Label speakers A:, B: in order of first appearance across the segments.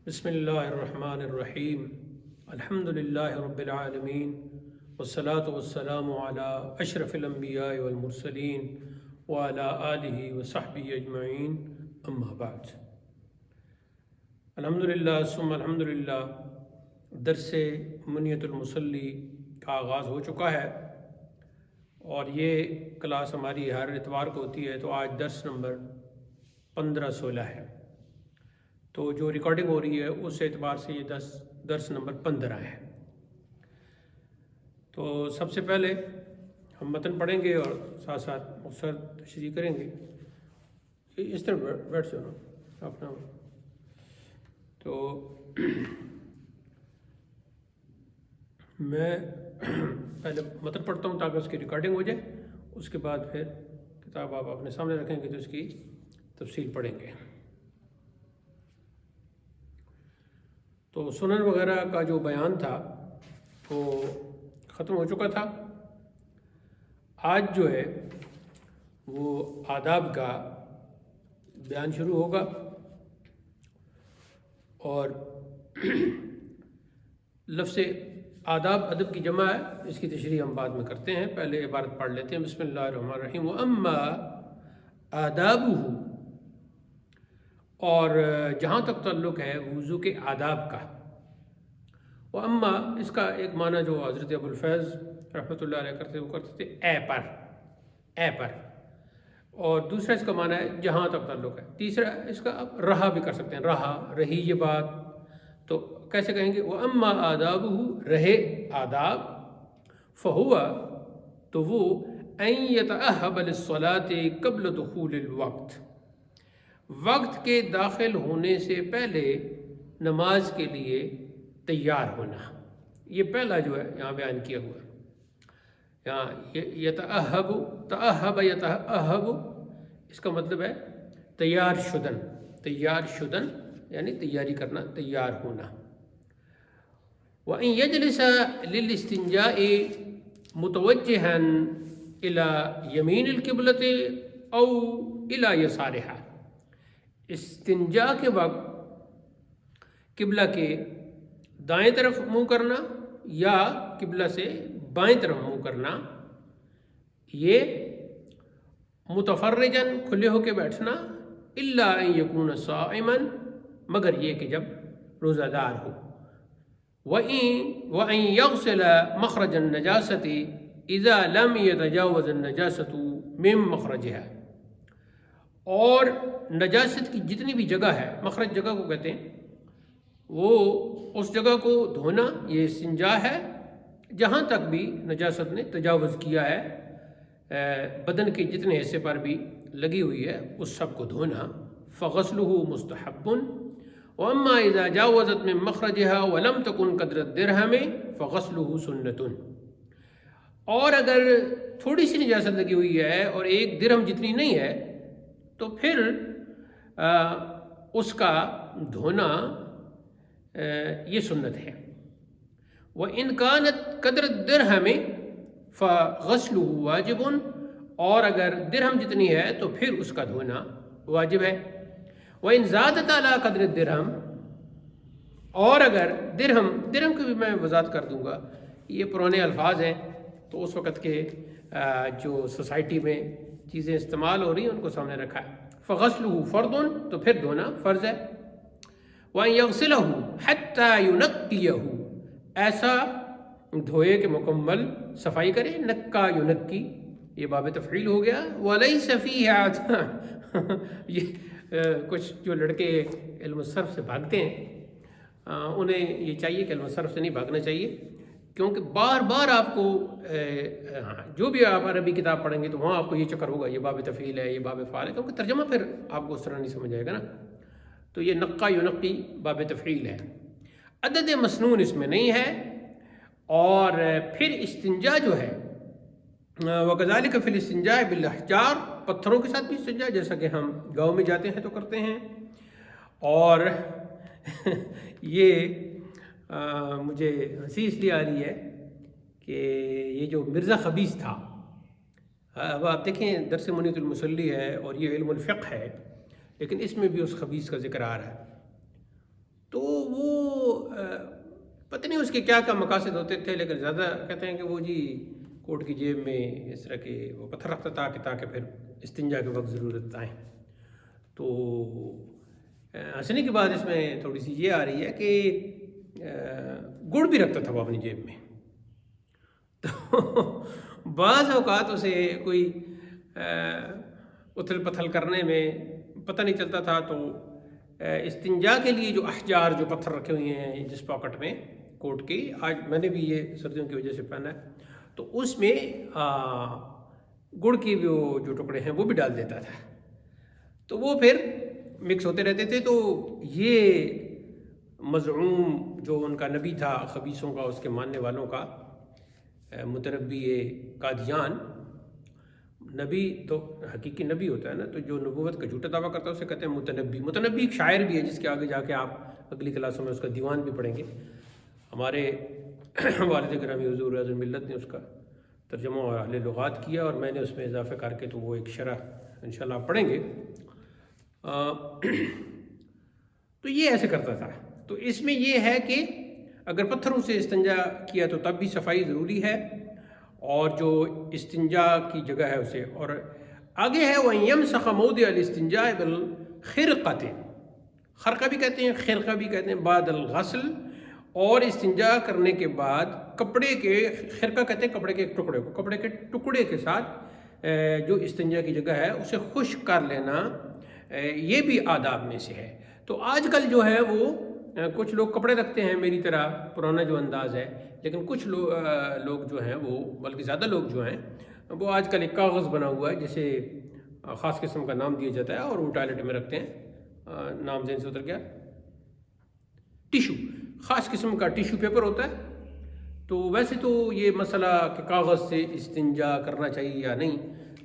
A: بسم اللہ الرحمن الرحیم الحمد للہ رب العالمین والصلاة والسلام علی اشرف الانبیاء والمرسلین وعلی آلہ وصحبہ اجمعین اما بعد۔ الحمدللہ ثم الحمدللہ، درس منیت المصلی کا آغاز ہو چکا ہے اور یہ کلاس ہماری ہر اتوار کو ہوتی ہے، تو آج درس نمبر 15-16 ہے، تو جو ریکارڈنگ ہو رہی ہے اس اعتبار سے یہ درس نمبر 15 ہے۔ تو سب سے پہلے ہم متن پڑھیں گے اور ساتھ ساتھ مختصر تشریح کریں گے۔ اس طرح بیٹھ جاؤ نا اپنا۔ تو میں پہلے متن پڑھتا ہوں تاکہ اس کی ریکارڈنگ ہو جائے، اس کے بعد پھر کتاب آپ اپنے سامنے رکھیں گے تو اس کی تفصیل پڑھیں گے۔ تو سنن وغیرہ کا جو بیان تھا وہ ختم ہو چکا تھا۔ آج جو ہے وہ آداب کا بیان شروع ہوگا، اور لفظ آداب ادب کی جمع ہے، اس کی تشریح ہم بعد میں کرتے ہیں، پہلے عبارت پڑھ لیتے ہیں۔ بسم اللہ الرحمن الرحیم۔ وَأَمَّا آدابُهُ، اور جہاں تک تعلق ہے وضو کے آداب کا۔ وَأَمَّا، اس کا ایک معنی جو حضرت ابو الفیض رحمۃ اللہ علیہ کرتے وہ کرتے تھے اے پر، اور دوسرا اس کا معنی ہے جہاں تک تعلق ہے۔ تیسرا اس کا آپ رہا بھی کر سکتے ہیں، رہی یہ بات، تو کیسے کہیں گے؟ وَأَمَّا آدابُهُ، رہے آداب، فَهُوَ، تو وہ أَن يَتَأَهَّبَ لِلصَّلَاةِ قَبْلَ دُخُولِ الْوَقْتِ، وقت کے داخل ہونے سے پہلے نماز کے لیے تیار ہونا۔ یہ پہلا جو ہے یہاں بیان کیا ہوا ہے۔ یہاں یتأہب، اس کا مطلب ہے تیار شدن یعنی تیاری کرنا، تیار ہونا۔ وَإِن يَجْلِسَ لِلْإِسْتِنْجَاءِ مُتَوَجِّهًا إِلَى يَمِينِ الْقِبْلَةِ أَوْ إِلَى يَسَارِهَا، استنجا کے وقت قبلہ کے دائیں طرف منہ کرنا یا قبلہ سے بائیں طرف منہ کرنا، یہ متفرجن، کھلے ہو کے بیٹھنا، الا ان یکون صائما، مگر یہ کہ جب روزہ دار ہو۔ وَأَن يَغْسِلَ مَخْرَجَ النَّجَاسَةِ إِذَا لَمْ يَتَجَاوَزَ النَّجَاسَةُ مِن مَخْرَجِهَا، اور نجاست کی جتنی بھی جگہ ہے، مخرج جگہ کو کہتے ہیں، وہ اس جگہ کو دھونا، یہ استنجا ہے، جہاں تک بھی نجاست نے تجاوز کیا ہے، بدن کے جتنے حصے پر بھی لگی ہوئی ہے اس سب کو دھونا۔ فغسلہ مستحب، واما اذا جاوزت من مخرجها ولم تكن قدر الدرهم فغسلہ سنۃ، اور اگر تھوڑی سی نجاست لگی ہوئی ہے اور ایک درہم جتنی نہیں ہے تو پھر اس کا دھونا یہ سنت ہے۔ وَإِنْ كَانَتْ قَدْرَ الدِّرْهَمِ فَغَسْلُهُ وَاجِبٌ، اور اگر درہم جتنی ہے تو پھر اس کا دھونا واجب ہے۔ وَإِنْ زَادَتْ عَلَىٰ قَدْرِ الدِّرْهَمِ، اور اگر درہم کی بھی میں وضاحت کر دوں گا، یہ پرانے الفاظ ہیں تو اس وقت کے جو سوسائٹی میں چیزیں استعمال ہو رہی ہیں ان کو سامنے رکھا ہے۔ فغسلہ فرض، تو پھر دھونا فرض ہے۔ وَأَن يَغْسِلَهُ حَتَّى يُنَقِّيَهُ، ایسا دھوئے کہ مکمل صفائی کرے، نکا ینکی، یہ باب تفعیل ہو گیا۔ وَلَيْسَ فِيهِ، یہ کچھ جو لڑکے علم الصرف سے بھاگتے ہیں انہیں یہ چاہیے کہ علم الصرف سے نہیں بھاگنا چاہیے، کیونکہ بار بار آپ کو جو بھی آپ عربی کتاب پڑھیں گے تو وہاں آپ کو یہ چکر ہوگا، یہ باب تفعیل ہے، یہ باب فعال ہے، کیونکہ ترجمہ پھر آپ کو اس طرح نہیں سمجھ آئے گا نا۔ تو یہ نقا ینقی باب تفعیل ہے، عدد مسنون اس میں نہیں ہے۔ اور پھر استنجا جو ہے، وَكَذَلِكَ فِي الْإِسْتِنْجَاءِ بِالْأَحْجَارِ، پتھروں کے ساتھ بھی استنجا، جیسا کہ ہم گاؤں میں جاتے ہیں تو کرتے ہیں۔ اور یہ مجھے ہنسی اس لیے آ رہی ہے کہ یہ جو مرزا خبیث تھا، اب آپ دیکھیں درس منیت المصلی ہے اور یہ علم الفقہ ہے، لیکن اس میں بھی اس خبیث کا ذکر آ رہا ہے۔ تو وہ پتہ نہیں اس کے کیا کیا مقاصد ہوتے تھے، لیکن زیادہ کہتے ہیں کہ وہ جی کوٹ کی جیب میں اس طرح کے وہ پتھر رکھتا تھا کہ تاکہ پھر استنجا کے وقت ضرورت آئے. تو ہنسنے کی بات اس میں تھوڑی سی یہ آ رہی ہے کہ گڑ بھی رکھتا تھا وہ اپنی جیب میں. تو بعض اوقات اسے کوئی اتھل پتھل کرنے میں پتہ نہیں چلتا تھا، تو استنجا کے لیے جو احجار جو پتھر رکھے ہوئے ہیں جس پاکٹ میں کوٹ کی، آج میں نے بھی یہ سردیوں کی وجہ سے پہنا ہے، تو اس میں گڑ کی جو ٹکڑے ہیں وہ بھی ڈال دیتا تھا. تو وہ پھر مکس ہوتے رہتے تھے. تو یہ مزعوم جو ان کا نبی تھا خبیثوں کا، اس کے ماننے والوں کا، متنبی قادیان، نبی تو حقیقی نبی ہوتا ہے نا، تو جو نبوت کا جھوٹا دعویٰ کرتا ہے اسے کہتے ہیں متنبی. متنبی ایک شاعر بھی ہے جس کے آگے جا کے آپ اگلی کلاسوں میں اس کا دیوان بھی پڑھیں گے. ہمارے والد گرامی حضور اعظم ملت نے اس کا ترجمہ اور اہل لغات کیا، اور میں نے اس میں اضافہ کر کے تو وہ ایک شرح انشاءاللہ آپ پڑھیں گے. تو یہ ایسے کرتا تھا. تو اس میں یہ ہے کہ اگر پتھروں سے استنجا کیا تو تب بھی صفائی ضروری ہے، اور جو استنجا کی جگہ ہے اسے، اور آگے ہے وہ یمسخ موضع الاستنجاء بالخرقۃ، خرقہ بھی کہتے ہیں خرقہ بھی کہتے ہیں، بعد الغسل، اور استنجا کرنے کے بعد کپڑے کے، خرقہ کہتے ہیں کپڑے کے ایک ٹکڑے کو، کپڑے کے ٹکڑے کے ساتھ جو استنجا کی جگہ ہے اسے خشک کر لینا، یہ بھی آداب میں سے ہے. تو آج کل جو ہے وہ کچھ لوگ کپڑے رکھتے ہیں میری طرح، پرانا جو انداز ہے، لیکن کچھ لوگ جو ہیں وہ، بلکہ زیادہ لوگ جو ہیں وہ آج کل ایک کاغذ بنا ہوا ہے جسے خاص قسم کا نام دیا جاتا ہے اور وہ ٹوائلٹ میں رکھتے ہیں، نام ذہن سے اتر گیا، ٹیشو، خاص قسم کا ٹیشو پیپر ہوتا ہے. تو ویسے تو یہ مسئلہ کہ کاغذ سے استنجا کرنا چاہیے یا نہیں،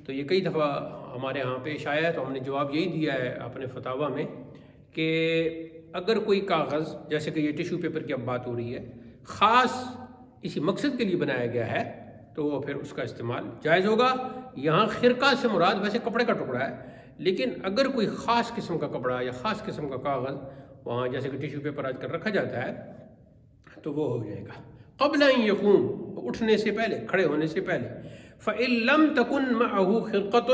A: تو یہ کئی دفعہ ہمارے ہاں پیش آیا ہے، تو ہم نے جواب یہی دیا ہے اپنے فتاویٰ میں کہ اگر کوئی کاغذ، جیسے کہ یہ ٹیشو پیپر کی اب بات ہو رہی ہے، خاص اسی مقصد کے لیے بنایا گیا ہے تو پھر اس کا استعمال جائز ہوگا. یہاں خرقہ سے مراد ویسے کپڑے کا ٹکڑا ہے، لیکن اگر کوئی خاص قسم کا کپڑا یا خاص قسم کا کاغذ وہاں جیسے کہ ٹیشو پیپر آج کل رکھا جاتا ہے تو وہ ہو جائے گا. قبل ان یقوم، اٹھنے سے پہلے، کھڑے ہونے سے پہلے. فإن لم تكن معه خرقة،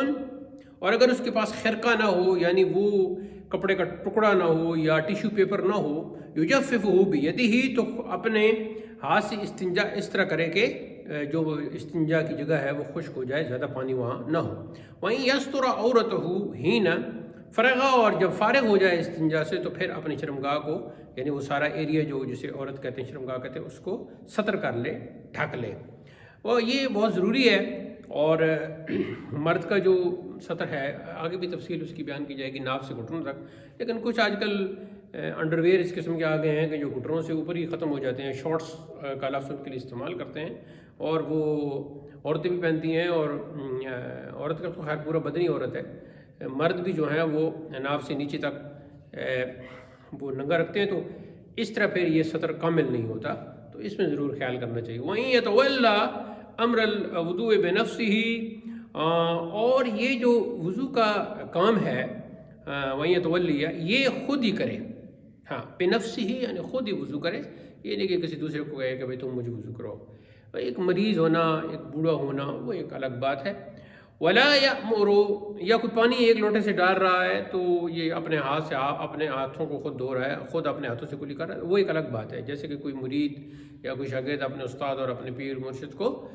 A: اور اگر اس کے پاس خرقہ نہ ہو، یعنی وہ کپڑے کا ٹکڑا نہ ہو یا ٹیشو پیپر نہ ہو، یجففه بیدہ، تو اپنے ہاتھ سے استنجا اس طرح کرے کہ جو استنجا کی جگہ ہے وہ خشک ہو جائے، زیادہ پانی وہاں نہ ہو. وہیں یستر عورتہ حین فرغا، اور جب فارغ ہو جائے استنجا سے تو پھر اپنی شرمگاہ کو، یعنی وہ سارا ایریا جو جسے عورت کہتے ہیں، شرمگاہ کہتے ہیں، اس کو ستر کر لے، ڈھک لے. اور یہ بہت ضروری ہے. اور مرد کا جو سطر ہے آگے بھی تفصیل اس کی بیان کی جائے گی، ناف سے گھٹنوں تک، لیکن کچھ آج کل انڈر ویئر اس قسم کے آگے ہیں کہ جو گھٹنوں سے اوپر ہی ختم ہو جاتے ہیں، شارٹس کا لفظ ان کے لیے استعمال کرتے ہیں، اور وہ عورتیں بھی پہنتی ہیں. اور عورت کا تو خیر پورا بدنی عورت ہے، مرد بھی جو ہیں وہ ناف سے نیچے تک وہ ننگا رکھتے ہیں، تو اس طرح پھر یہ سطر کامل نہیں ہوتا، تو اس میں ضرور خیال کرنا چاہیے. وہیں یتولی امر الوضوء بنفسہ، اور یہ جو وضو کا کام ہے، وہیں یتولی، یہ خود ہی کرے، ہاں بنفسہ یعنی خود ہی وضو کرے، یہ نہیں کہ کسی دوسرے کو کہے کہ بھائی تم مجھے وضو کرو. ایک مریض ہونا، ایک بوڑھا ہونا، وہ ایک الگ بات ہے. ولا یأمر، یا کوئی پانی ایک لوٹے سے ڈال رہا ہے تو یہ اپنے ہاتھ سے اپنے ہاتھوں کو خود دھو رہا ہے، خود اپنے ہاتھوں سے کلی کر رہا ہے، وہ ایک الگ بات ہے. جیسے کہ کوئی مرید یا کوئی شاگرد اپنے استاد اور اپنے پیر مرشد کو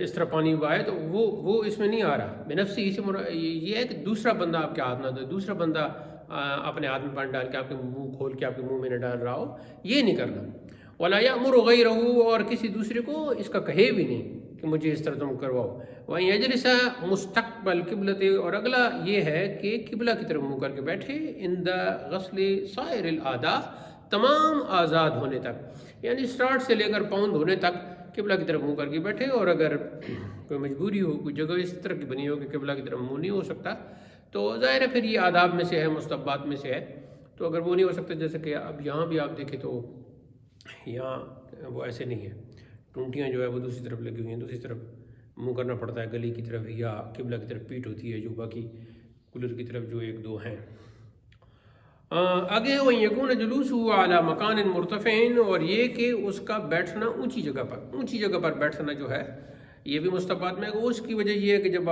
A: اس طرح پانی بہائے تو وہ اس میں نہیں آ رہا. بنفسی یہ ہے کہ دوسرا بندہ آپ کے ہاتھ نہ دے، دوسرا بندہ اپنے ہاتھ میں پانی ڈال کے آپ کے منہ کھول کے آپ کے منہ میں نہ ڈال رہا ہو، یہ نہیں کرنا. ولا یأمر غیرہ، اور کسی دوسرے کو اس کا کہے بھی نہیں کہ مجھے اس طرح تم کرواؤ. وہیں یجلس مستقبل قبلۃ، اور اگلا یہ ہے کہ قبلہ کی طرف منہ کر کے بیٹھے، عند غسل سائر الاعضاء، تمام آزاد ہونے تک، یعنی سٹارٹ سے لے کر پاؤں دھونے تک قبلہ کی طرف منہ کر کے بیٹھے. اور اگر کوئی مجبوری ہو، کوئی جگہ اس طرح کی بنی ہو کہ قبلہ کی طرف منہ نہیں ہو سکتا، تو ظاہر ہے پھر یہ آداب میں سے ہے، مستحبات میں سے ہے. تو اگر وہ نہیں ہو سکتا، جیسے کہ اب یہاں بھی آپ دیکھیں تو یہاں وہ ایسے نہیں ہے، ٹونٹیاں جو ہے وہ دوسری طرف لگی ہوئی ہیں، دوسری طرف منہ کرنا پڑتا ہے، گلی کی طرف یا قبلہ کی طرف پیٹ ہوتی ہے، جو باقی کولر کی طرف جو ایک دو ہیں. آگے وہ یکون جلوس ہوا اعلیٰ مکان مرتفعین، اور یہ کہ اس کا بیٹھنا اونچی جگہ پر بیٹھنا جو ہے یہ بھی مستحبات میں ہے۔ اس کی وجہ یہ ہے کہ جب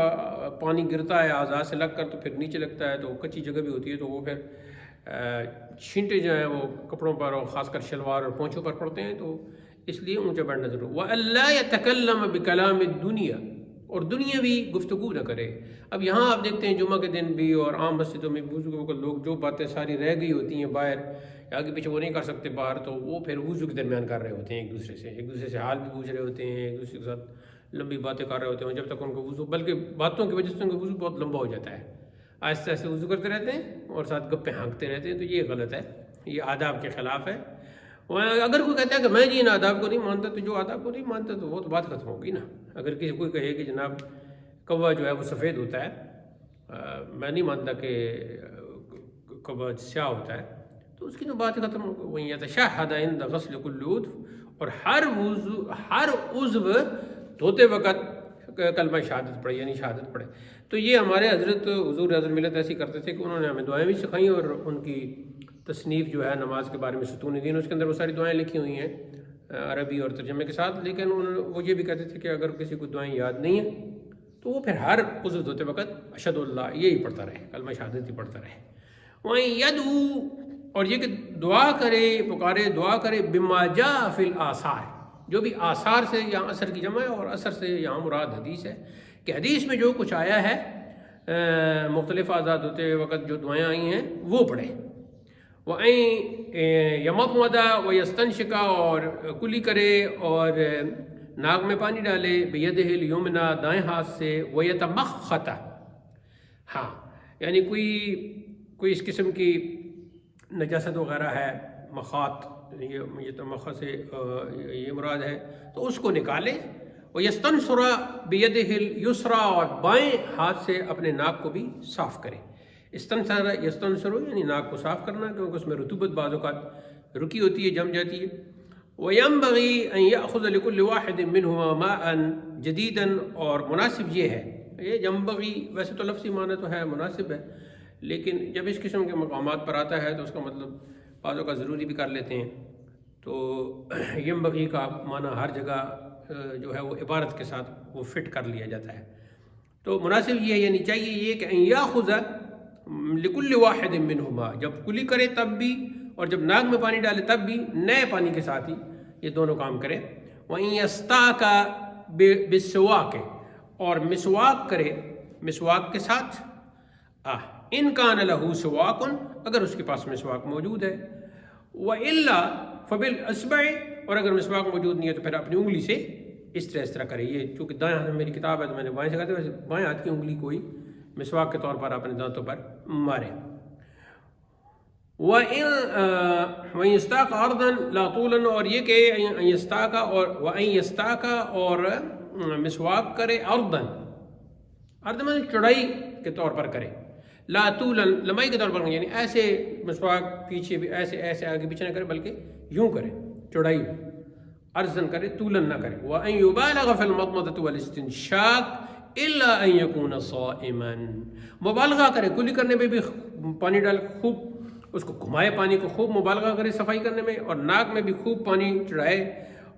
A: پانی گرتا ہے اعضاء سے لگ کر تو پھر نیچے لگتا ہے، تو کچی جگہ بھی ہوتی ہے، تو وہ پھر چھینٹے جو ہیں وہ کپڑوں پر اور خاص کر شلوار اور پونچھوں پر پڑتے ہیں، تو اس لیے اونچا بیٹھنا ضرور۔ وَأَلَّا يَتَكَلَّمَ بِكَلَامِ الدُّنْيَا، اور دنیاوی گفتگو نہ کرے۔ اب یہاں آپ دیکھتے ہیں جمعہ کے دن بھی اور عام مسجدوں میں بزرگوں کو لوگ جو باتیں ساری رہ گئی ہوتی ہیں باہر، آگے پیچھے وہ نہیں کر سکتے باہر، تو وہ پھر وضو کے درمیان کر رہے ہوتے ہیں ایک دوسرے سے حال بھی پوچھ رہے ہوتے ہیں، ایک دوسرے کے ساتھ لمبی باتیں کر رہے ہوتے ہیں، جب تک ان کو وضو، بلکہ باتوں کی وجہ سے ان کا وضو بہت لمبا ہو جاتا ہے، آہستہ آہستہ وضو کرتے رہتے ہیں اور ساتھ گپیں ہانکتے رہتے ہیں، تو یہ غلط ہے، یہ آداب کے خلاف ہے۔ اگر کوئی کہتا ہے کہ میں جی ان آداب کو نہیں مانتا، تو جو آداب کو نہیں مانتا تو وہ تو بات ختم ہوگی نا۔ اگر کسی کوئی کہے کہ جناب کوا جو ہے وہ سفید ہوتا ہے، میں نہیں مانتا کہ کوا سیاہ ہوتا ہے، تو اس کی تو بات ختم ہو گئی۔ وہیں یتشہد عند غسل کل عضو، اور ہر عضو دھوتے وقت کلمہ شہادت پڑھے، یعنی شہادت پڑھے۔ تو یہ ہمارے حضرت حضور حضرت ملت ایسی کرتے تھے کہ انہوں نے ہمیں دعائیں بھی سکھائیں، اور ان کی تصنیف جو ہے نماز کے بارے میں ستون دین، اس کے اندر وہ ساری دعائیں لکھی ہوئی ہیں عربی اور ترجمے کے ساتھ، لیکن وہ یہ بھی کہتے تھے کہ اگر کسی کو دعائیں یاد نہیں ہیں تو وہ پھر ہر عضو دھوتے وقت اشہد اللہ یہی پڑھتا رہے، کلمہ شہادت ہی پڑھتا رہے۔ وہیں یدعو، اور یہ کہ دعا کرے، پکارے، دعا کرے، بما جاء فی الآثار، جو بھی آثار سے یہاں اثر کی جمع ہے، اور اثر سے یہاں مراد حدیث ہے، کہ حدیث میں جو کچھ آیا ہے مختلف آزاد ہوتے وقت جو دعائیں آئی ہیں وہ پڑھے۔ وَأَن یمضمض وَیستنشق، اور کلی کرے اور ناک میں پانی ڈالے، بیدہ الیمنی، دائیں ہاتھ سے، ویتمخط، ہاں یعنی کوئی اس قسم کی نجاست وغیرہ ہے، مخاط، یہ تمخط سے یہ مراد ہے، تو اس کو نکالے۔ وَيَسْتَنْشُرَ بِيَدِهِ الْيُسْرَى، اور بائیں ہاتھ سے اپنے ناک کو بھی صاف کرے۔ یستنشر یعنی ناک کو صاف کرنا، کیونکہ اس میں رطوبت بعض اوقات رکی ہوتی ہے، جم جاتی ہے۔ وَيَنبَغِي أَن يَأْخُذَ لِكُلِّ وَاحِدٍ مِّنْهُمَا مَاءً جَدِيدًا، اور مناسب یہ ہے، یہ ینبغی ویسے تو لفظی معنی تو ہے مناسب ہے، لیکن جب اس قسم کے مقامات پر آتا ہے تو اس کا مطلب بعضوں کا ضروری بھی کر لیتے ہیں، تو ینبغی کا معنی ہر جگہ جو ہے وہ عبارت کے ساتھ وہ فٹ کر لیا جاتا ہے، تو مناسب یہ ہے، یعنی چاہیے یہ کہ ان یاخذ لکل واحد منہما، جب کلی کرے تب بھی، اور جب ناک میں پانی ڈالے تب بھی، نئے پانی کے ساتھ ہی یہ دونوں کام کرے۔ وَإِن يَسْتَاكَ بِالسِّوَاكِ، اور مسواک کرے مسواک کے ساتھ، ان کان لہو سواک، اگر اس کے پاس مسواک موجود ہے، وَإِلَّا فَبِالْأَصْبَعِ، اور اگر مسواک موجود نہیں ہے تو پھر اپنی انگلی سے اس طرح کرے۔ یہ چونکہ دائیں ہاتھ میں میری کتاب ہے تو میں نے بائیں سے کہا تھا، ویسے بائیں ہاتھ کی انگلی کوئی مسواک کے طور پر اپنے دانتوں پر مارے۔ وَإِن يَسْتَاقَ أَرْضًا لَا طُولًا، اور یہ کہ وَإِن يَسْتَاقَ، اور مسواک کرے ارض میں چڑھائی کے طور پر کرے، لا طولا لمبائی کے طور پر، یعنی ایسے مسواک پیچھے بھی ایسے آگے پیچھے نہ کرے، بلکہ یوں کرے، چڑھائی میں ارزن کرے، طولن نہ کرے۔ وَأَن يُبَالَغَ فِي الْمَضْمَضَةِ وَالِاسْتِنشَاقِ إِلَّا أَن يَكُونَ صَائِمًا، مبالغہ کرے، کلی کرنے میں بھی پانی ڈال خوب اس کو گھمائے، پانی کو خوب مبالغہ کرے صفائی کرنے میں، اور ناک میں بھی خوب پانی چڑھائے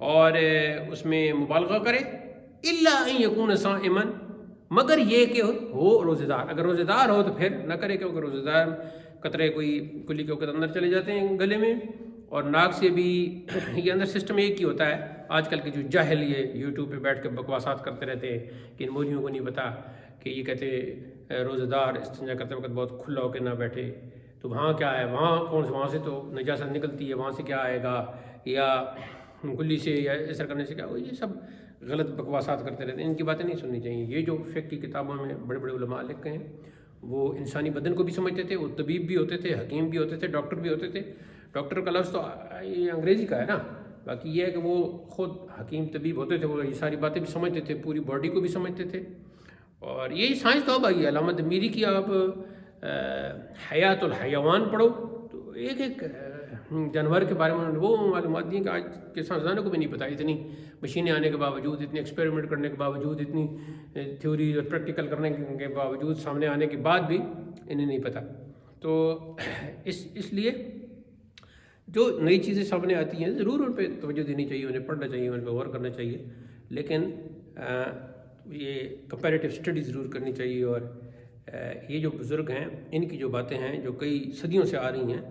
A: اور اس میں مبالغہ کرے۔ إِلَّا أَن يَكُونَ صَائِمًا، مگر یہ کہ ہو روزے دار، اگر روزے دار ہو تو پھر نہ کرے، کیونکہ روزے دار قطرے کوئی کلی کے اوپر اندر چلے جاتے ہیں گلے میں، اور ناک سے بھی یہ اندر سسٹم ایک ہی ہوتا ہے۔ آج کل کے جو جاہل یہ یوٹیوب پہ بیٹھ کے بکواسات کرتے رہتے ہیں کہ ان مولیوں کو نہیں پتا کہ یہ کہتے روزے دار استنجا کرتے وقت بہت کھلا ہو کے نہ بیٹھے، تو وہاں کیا ہے، وہاں سے تو نجاست نکلتی ہے، وہاں سے کیا آئے گا، یا کلی سے یا ایسا کرنے سے کیا ہوگا، یہ سب غلط بکواسات کرتے رہتے ہیں، ان کی باتیں نہیں سننی چاہیے۔ یہ جو فقہ کی کتابوں میں بڑے بڑے علماء لکھے ہیں، وہ انسانی بدن کو بھی سمجھتے تھے، وہ طبیب بھی ہوتے تھے، حکیم بھی ہوتے تھے، ڈاکٹر بھی ہوتے تھے۔ ڈاکٹر کا لفظ تو یہ انگریزی کا ہے نا، باقی یہ ہے کہ وہ خود حکیم طبیب ہوتے تھے، وہ یہ ساری باتیں بھی سمجھتے تھے، پوری باڈی کو بھی سمجھتے تھے۔ اور یہی سائنس تو اب آئی ہے، علامہ دمیری کی آپ حیات الحیوان پڑھو تو ایک جانور کے بارے میں وہ معلومات دی ہیں کہ آج کے سائنسدانوں کو بھی نہیں پتہ، اتنی مشینیں آنے کے باوجود، اتنے ایکسپیریمنٹ کرنے کے باوجود، اتنی تھیوری اور پریکٹیکل کرنے کے باوجود، سامنے آنے کے بعد بھی انہیں نہیں پتہ۔ تو اس لیے جو نئی چیزیں سامنے آتی ہیں ضرور ان پہ توجہ دینی چاہیے، انہیں پڑھنا چاہیے، ان پہ غور کرنا چاہیے، لیکن یہ کمپیریٹیو اسٹڈی ضرور کرنی چاہیے. اور یہ جو بزرگ ہیں ان کی جو باتیں ہیں جو کئی صدیوں سے آ رہی ہیں،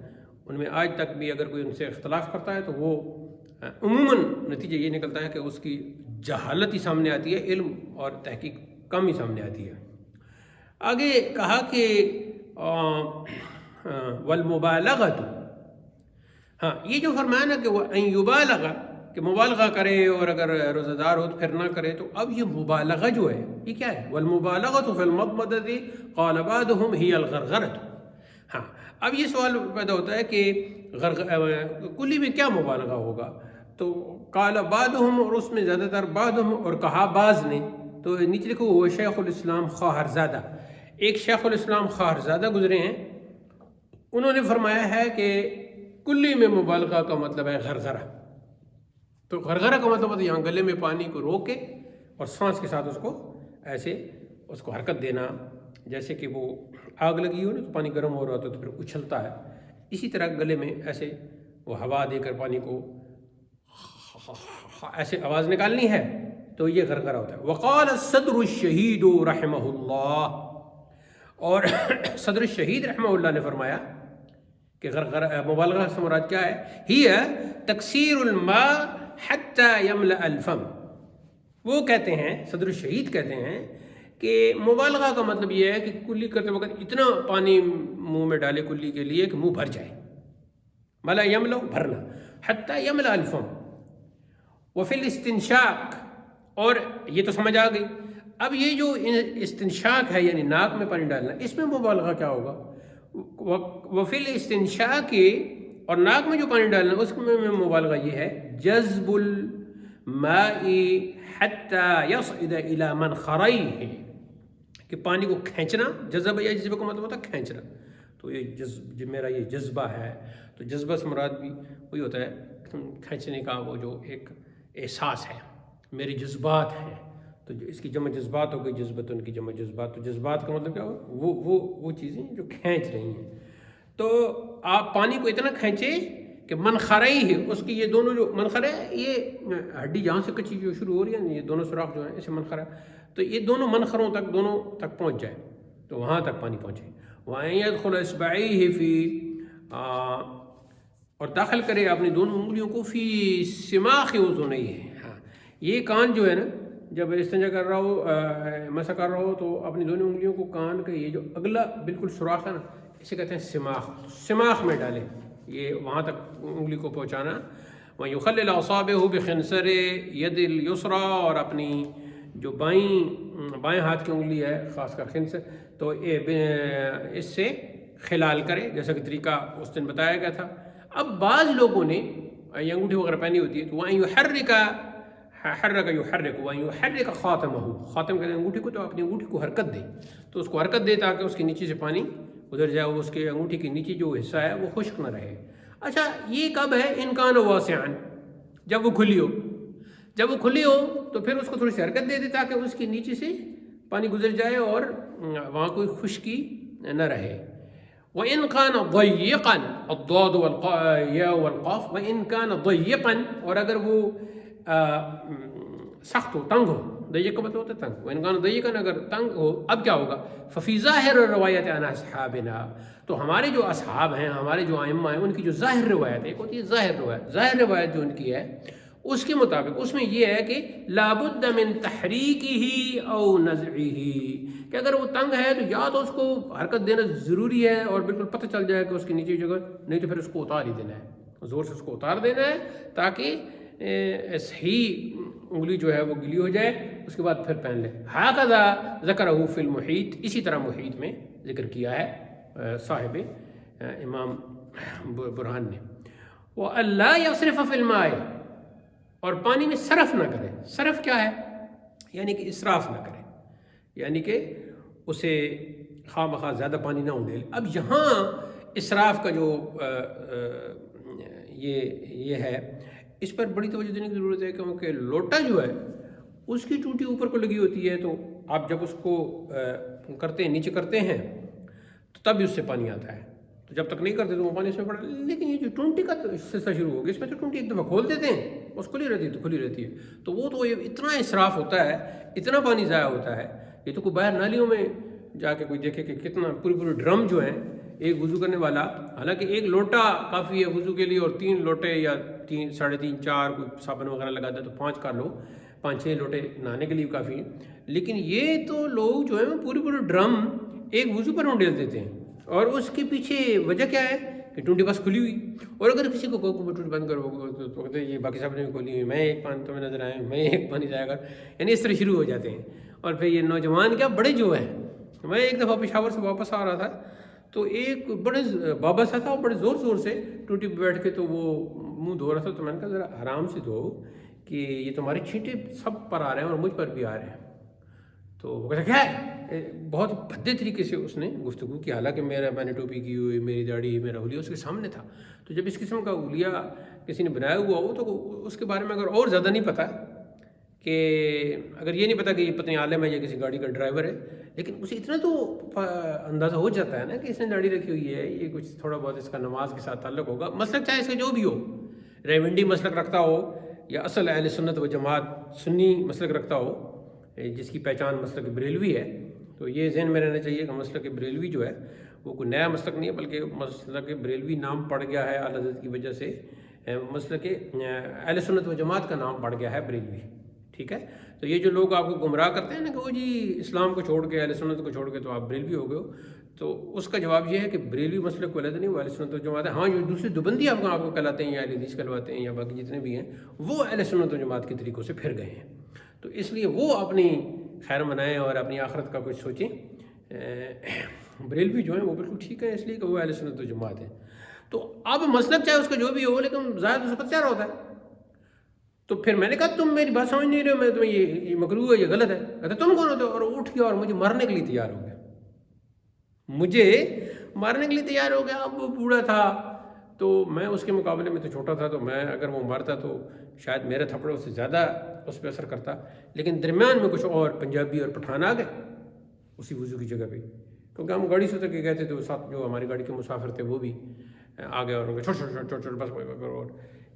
A: ان میں آج تک بھی اگر کوئی ان سے اختلاف کرتا ہے تو وہ عموماً نتیجہ یہ نکلتا ہے کہ اس کی جہالت ہی سامنے آتی ہے، علم اور تحقیق کم ہی سامنے آتی ہے. آگے کہا کہ والمبالغۃ، ہاں یہ جو فرمایا نا کہ وہ ان یبالغ، کہ مبالغہ کرے، اور اگر روزہ دار ہو تو پھر نہ کرے، تو اب یہ مبالغہ جو ہے یہ کیا ہے؟ والمبالغۃ فی المضمضۃ قال بعضهم هی الغرغرۃ. ہاں اب یہ سوال پیدا ہوتا ہے کہ کلی میں کیا مبالغہ ہوگا؟ تو قال بعضهم، اور اس میں زیادہ تر بعضهم، اور کہا بعض نے. تو نیچے لکھو وہ شیخ الاسلام خواہرزادہ، ایک شیخ الاسلام خواہرزادہ گزرے ہیں، انہوں نے فرمایا ہے کہ کلی میں مبالغہ کا مطلب ہے غرغرہ. تو غرغرہ کا مطلب ہے یہاں گلے میں پانی کو روک کے اور سانس کے ساتھ اس کو ایسے اس کو حرکت دینا، جیسے کہ وہ آگ لگی ہو نا تو پانی گرم ہو رہا ہوتا ہے تو پھر اچھلتا ہے، اسی طرح گلے میں ایسے وہ ہوا دے کر پانی کو ایسے آواز نکالنی ہے، تو یہ غرغرہ ہوتا ہے. وقال الصدر الشہید رحمہ اللہ، اور صدر الشہید رحمہ اللہ نے فرمایا کہ غرغرہ مبالغہ سے مراد کیا ہے؟ ہی تکثیر الماء حتی یملأ الفم. وہ کہتے ہیں، صدر الشہید کہتے ہیں کہ مبالغہ کا مطلب یہ ہے کہ کلی کرتے وقت اتنا پانی منہ میں ڈالے کلی کے لیے کہ منہ بھر جائے. ملا یملأ، بھرنا، حتی یملأ الفم. وفی الاستنشاق، اور یہ تو سمجھ آ گئی. اب یہ جو استنشاق ہے یعنی ناک میں پانی ڈالنا، اس میں مبالغہ کیا ہوگا؟ وفی الاستنشاق، اور ناک میں جو پانی ڈالنا اس میں مبالغہ یہ ہے جذب الماء حتی یصعد الی منخریہ، کہ پانی کو کھینچنا. جذب یا جذبہ کا مطلب ہوتا ہے کھینچنا. تو یہ میرا یہ جذبہ ہے، تو جذبہ سے مراد بھی وہی ہوتا ہے کھینچنے کا، وہ جو ایک احساس ہے، میری جذبات ہیں. تو اس کی جمع جذبات ہو گئی، جذبت ان کی جمع جذبات. تو جذبات کا مطلب کیا ہو؟ وہ چیزیں جو کھینچ رہی ہیں. تو آپ پانی کو اتنا کھینچیں کہ منخرئی ہے اس کی، یہ دونوں جو منخر ہے، یہ ہڈی جہاں سے کچی جو شروع ہو رہی ہے، یہ دونوں سوراخ جو ہیں اسے منخر ہے، تو یہ دونوں منخروں تک، دونوں تک پہنچ جائے، تو وہاں تک پانی پہنچے. وَأَن يَدْخُلَ إِصْبَعَيْهِ فِي، اور داخل کرے اپنی دونوں انگلیوں کو فی سماخ اذنیہ. ہاں یہ کان جو ہے نا، جب استنجا کر رہا ہو، مسح کر رہا ہو، تو اپنی دونوں انگلیوں کو کان کا یہ جو اگلا بالکل سوراخ ہے نا، اسے کہتے ہیں سماخ. سماخ میں ڈالے، یہ وہاں تک انگلی کو پہنچانا. وَيُخَلِّلْ أَصَابِعَهُ بِخِنْصَرِ يَدِ الْيُسْرَى، اور اپنی جو بائیں ہاتھ کی انگلی ہے خاص کر خنصر، تو اس سے خلال کرے، جیسا کہ طریقہ اس دن بتایا گیا تھا. اب بعض لوگوں نے یہ انگوٹھی وغیرہ پہنی ہوتی ہے، تو وَأَن يُحَرِّكَ وَأَن يُحَرِّكَ خَاتَمَهُ، خاتم کہتے ہیں انگوٹھی کو، تو اپنی انگوٹھی کو حرکت دے، تو اس کو حرکت دے تاکہ اس کے نیچے سے پانی گزر جائے، اس کے انگوٹھی کے نیچے جو حصہ ہے وہ خشک نہ رہے. اچھا یہ کب ہے؟ ان کان واسعا، جب وہ کھلی ہو. جب وہ کھلی ہو تو پھر اس کو تھوڑی سی حرکت دے دے تاکہ اس کے نیچے سے پانی گزر جائے اور وہاں کوئی خشکی نہ رہے. وَإِنْ كَانَ ضَيِّقًا، الضاد والياء والقاف، وَإِنْ كَانَ ضَيِّقًا، اور اگر وہ سخت ہو، تنگ ہو. ضيق کا مطلب ہوتا ہے تنگ. وَإِنْ كَانَ ضَيِّقًا، اگر تنگ ہو، اب کیا ہوگا؟ فَفِي ظَاهِرِ الرِّوَایَةِ عَنْ أَصْحَابِنَا، تو ہمارے جو اصحاب ہیں، ہمارے جو ائمہ ہیں، ان کی جو ظاہر روایت ہے، ایک ہوتی ہے ظاہر روایت. ظاہر روایت جو ان کی ہے اس کے مطابق اس میں یہ ہے کہ لابد من تحریکہ او نزعہ، کہ اگر وہ تنگ ہے تو یا تو اس کو حرکت دینا ضروری ہے اور بالکل پتہ چل جائے کہ اس کے نیچے جگہ، نہیں تو پھر اس کو اتار ہی دینا ہے، زور سے اس کو اتار دینا ہے تاکہ صحیح انگلی جو ہے وہ گلی ہو جائے، اس کے بعد پھر پہن لے. ہاکذا ذکرہ فی المحیط، اسی طرح محیط میں ذکر کیا ہے صاحب امام برہان نے. وَأَلَّا يَصْرِفَ فِي الْمَاءِ، اور پانی میں صرف نہ کرے. صرف کیا ہے؟ یعنی کہ اسراف نہ کرے، یعنی کہ اسے خواہ مخواہ زیادہ پانی نہ ڈالے. اب یہاں اسراف کا جو یہ ہے، اس پر بڑی توجہ دینے کی ضرورت ہے، کیونکہ لوٹا جو ہے اس کی ٹوٹی اوپر کو لگی ہوتی ہے، تو آپ جب اس کو کرتے ہیں، نیچے کرتے ہیں، تو تب بھی اس سے پانی آتا ہے. تو جب تک نہیں کرتے تو وہ پانی اس میں پڑا. لیکن یہ جو 20 کا سلسلہ شروع ہو گیا، اس میں تو 20 ایک دفعہ کھول دیتے ہیں، اس کھلی رہتی ہے تو کھلی رہتی ہے. تو وہ تو اتنا اسراف ہوتا ہے، اتنا پانی ضائع ہوتا ہے. یہ تو کوئی باہر نالیوں میں جا کے کوئی دیکھے کہ کتنا پورے ڈرم جو ہیں ایک وضو کرنے والا، حالانکہ ایک لوٹا کافی ہے وضو کے لیے، اور 3 لوٹے یا 3 ساڑھے 3 4 کوئی صابن وغیرہ لگاتا ہے تو 5 کر لو، 5 6 لوٹے نہانے کے لیے کافی ہیں. لیکن یہ تو لوگ جو ہیں پورے ڈرم ایک وضو پر ڈال دیتے ہیں. اور اس کے پیچھے وجہ کیا ہے کہ ٹونٹی بس کھلی ہوئی. اور اگر کسی کو ٹونٹی بند کرو تو کہتے ہیں یہ باقی صاحب نے بھی کھولی ہوئی، میں ایک پانی تمہیں نظر آئے، میں ایک پانی جائے گا. یعنی اس طرح شروع ہو جاتے ہیں. اور پھر یہ نوجوان کیا بڑے جو ہیں، میں ایک دفعہ پشاور سے واپس آ رہا تھا تو ایک بڑے بابا سا تھا، بڑے زور سے ٹوٹی پہ بیٹھ کے تو وہ منہ دھو رہا تھا. تو میں نے کہا ذرا آرام سے دھو کہ یہ تمہارے چھینٹے سب پر آ رہے ہیں اور مجھ پر بھی آ رہے ہیں. تو وہ کہتا کیا ہے، بہت بھدے طریقے سے اس نے گفتگو کی، حالانکہ میں نے ٹوپی کی ہوئی، میری داڑھی، میرا حلیہ اس کے سامنے تھا. تو جب اس قسم کا حلیہ کسی نے بنایا ہوا ہو تو اس کے بارے میں اگر اور زیادہ نہیں پتہ، کہ اگر یہ نہیں پتا کہ یہ پتہ نہیں عالم ہے یا کسی گاڑی کا ڈرائیور ہے، لیکن اسے اتنا تو اندازہ ہو جاتا ہے نا کہ اس نے داڑھی رکھی ہوئی ہے، یہ کچھ تھوڑا بہت اس کا نماز کے ساتھ تعلق ہوگا. مسلک چاہے اس کا جو بھی ہو، ریونڈی مسلک رکھتا ہو یا اصل اہل سنت و جماعت سنی مسلک رکھتا ہو، جس کی پہچان مسلک بریلوی ہے، تو یہ ذہن میں رہنا چاہیے کہ مسلک بریلوی جو ہے وہ کوئی نیا مسلک نہیں ہے، بلکہ مسلک بریلوی نام پڑ گیا ہے اعلی حضرت کی وجہ سے، مسلک اہل سنت و جماعت کا نام پڑ گیا ہے بریلوی. ٹھیک ہے. تو یہ جو لوگ آپ کو گمراہ کرتے ہیں نا کہ وہ جی اسلام کو چھوڑ کے اہل سنت کو چھوڑ کے تو آپ بریلوی ہو گئے ہو، تو اس کا جواب یہ ہے کہ بریلوی مسلک کو علیحدہ نہیں، وہ اہل سنت و جماعت ہے. ہاں جو دوسری دوبندی آپ کو کہلاتے ہیں یا اہل حدیث کہلواتے ہیں یا باقی جتنے بھی ہیں، وہ اہل سنت و جماعت کے طریقوں سے پھر گئے ہیں. تو اس لیے وہ اپنی خیر منائیں اور اپنی آخرت کا کچھ سوچیں. بریلوی جو ہیں وہ بالکل ٹھیک ہے، اس لیے کہ وہ اہل سنت و جماعت ہے. تو اب مسلک چاہے اس کا جو بھی ہو، لیکن ظاہر اس وقت چاہ رہا ہوتا ہے. تو پھر میں نے کہا تم میری بات سمجھ نہیں رہے ہو، میں تمہیں یہ مکروہ ہے، یہ غلط ہے. کہتے تم کون ہوتے ہو؟ اور اٹھ گیا اور مجھے مارنے کے لیے تیار ہو گیا، مجھے مارنے کے لیے تیار ہو گیا. اب وہ بوڑھا تھا تو میں اس کے مقابلے میں تو چھوٹا تھا، تو میں اگر وہ مارتا تو شاید میرا تھپڑ اس سے زیادہ اس پہ اثر کرتا. لیکن درمیان میں کچھ اور پنجابی اور پٹھان آ گئے اسی وضو کی جگہ پہ، کیونکہ ہم گاڑی سے اتر کے گئے تھے تو ساتھ جو ہماری گاڑی کے مسافر تھے وہ بھی آ گئے اور ان کے چھوٹ بس اور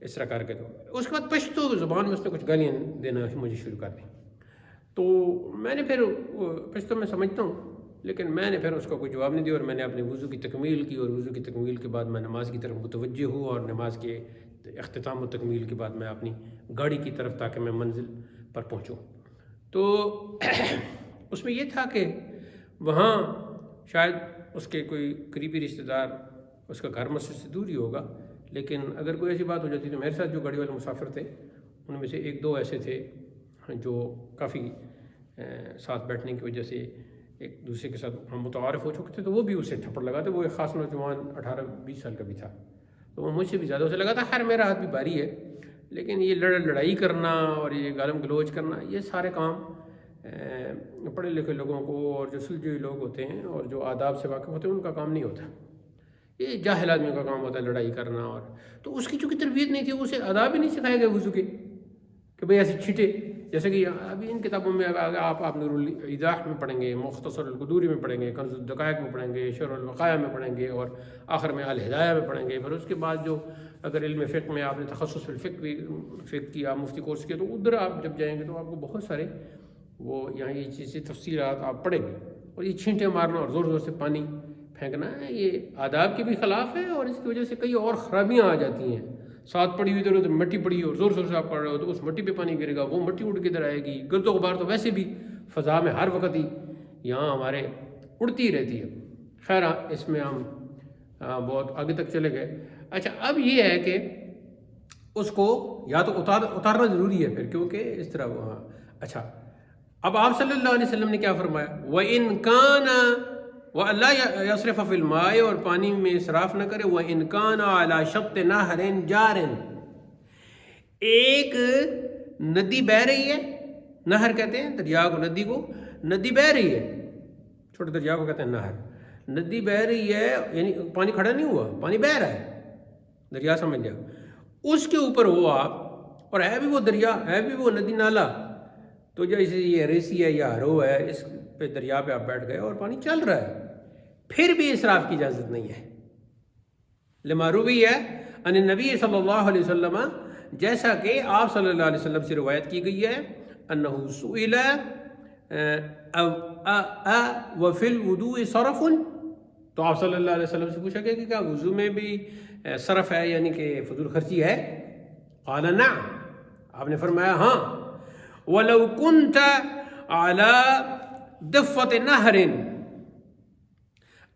A: اس طرح کر کے. تو اس کے بعد پشتو زبان میں اس نے کچھ گالیاں دینا مجھے شروع کر دیں. تو میں نے پھر پشتو میں سمجھتا ہوں، لیکن میں نے پھر اس کا کوئی جواب نہیں دیا، اور میں نے اپنے وضو کی تکمیل کی، اور وضو کی تکمیل کے بعد میں نماز کی طرف متوجہ ہوں، اور نماز کے اختتام و تکمیل کے بعد میں اپنی گاڑی کی طرف تاکہ میں منزل پر پہنچوں. تو اس میں یہ تھا کہ وہاں شاید اس کے کوئی قریبی رشتہ دار، اس کا گھر مسجد سے دور ہی ہوگا، لیکن اگر کوئی ایسی بات ہو جاتی تو میرے ساتھ جو گاڑی والے مسافر تھے ان میں سے 1 2 ایسے تھے جو کافی ساتھ بیٹھنے کی وجہ سے ایک دوسرے کے ساتھ ہم متعارف ہو چکے تھے، تو وہ بھی اسے تھپڑ لگاتے. وہ ایک خاص نوجوان 18 20 سال کا بھی تھا، تو وہ مجھ سے بھی زیادہ اسے لگا تھا. خیر میرا ہاتھ بھی بھاری ہے، لیکن یہ لڑائی کرنا اور یہ گالم گلوچ کرنا، یہ سارے کام پڑھے لکھے لوگوں کو اور جو سلجھے ہوئے لوگ ہوتے ہیں اور جو آداب سے واقف ہوتے ہیں ان کا کام نہیں ہوتا. یہ جاہل آدمی کا کام ہوتا ہے لڑائی کرنا. اور تو اس کی چونکہ تربیت نہیں تھی، اسے آداب ہی نہیں سکھائے گئے وضو کے کہ بھئی ایسے چھینٹے، جیسے کہ ابھی ان کتابوں میں آپ نور الایضاح میں پڑھیں گے، مختصر القدوری میں پڑھیں گے، کنز الدقائق میں پڑھیں گے، شرح الوقایہ میں پڑھیں گے، اور آخر میں الہدایہ میں پڑھیں گے. پھر اس کے بعد جو اگر علم فقہ میں آپ نے تخصص فقہ کیا، مفتی کورس کیا، تو ادھر آپ جب جائیں گے تو آپ کو بہت سارے وہ یہاں یہ چیزیں تفصیلات آپ پڑھیں گے. اور یہ چھینٹے مارنا اور زور سے پانی پھینکنا ہے، یہ آداب کے بھی خلاف ہے، اور اس کی وجہ سے کئی اور خرابیاں آ جاتی ہیں. ساتھ پڑی ہوئی ادھر ادھر مٹی پڑی اور زور سے آپ پڑھ رہے ہو تو اس مٹی پہ پانی گرے گا، وہ مٹی اڑ کے ادھر آئے گی. گرد و غبار تو ویسے بھی فضا میں ہر وقت ہی یہاں ہمارے اڑتی رہتی ہے. خیر اس میں ہم بہت آگے تک چلے گئے. اچھا اب یہ ہے کہ اس کو یا تو اتارنا ضروری ہے پھر، کیونکہ اس طرح وہاں. اچھا اب آپ صلی اللہ علیہ وسلم نے کیا فرمایا؟ وَإِن كَانَ وَأَلَّا يَصْرِفَ فِي الْمَاءِ، اور پانی میں اسراف نہ کرے. وَإِن كَانَ عَلَى شَطِّ نَهْرٍ جَارٍ، ایک ندی بہہ رہی ہے، نہر کہتے ہیں دریا کو، ندی کو، ندی بہہ رہی ہے، چھوٹے دریا کو کہتے ہیں نہر. ندی بہہ رہی ہے یعنی پانی کھڑا نہیں ہوا، پانی بہہ رہا ہے، دریا سمجھ لیا. اس کے اوپر ہو آپ، اور ہے بھی وہ دریا، ہے بھی وہ ندی نالا، تو جیسے یہ ریسی ہے یا ہرو ہے، اس پہ دریا پہ آپ بیٹھ گئے اور پانی چل رہا ہے، پھر بھی اسراف کی اجازت نہیں ہے. لما روی ان النبی صلی اللہ علیہ وسلم، جیسا کہ آپ صلی اللہ علیہ وسلم سے روایت کی گئی ہے، انہ سئل وفی الوضوء صرف، تو آپ صلی اللہ علیہ وسلم سے پوچھا گیا کہ کیا وضو میں بھی صرف ہے، یعنی کہ فضول خرچی ہے؟ قال نعم، آپ نے فرمایا ہاں. وَلَوْ كُنْتَ عَلَى ضِفَّةِ نَهْرٍ،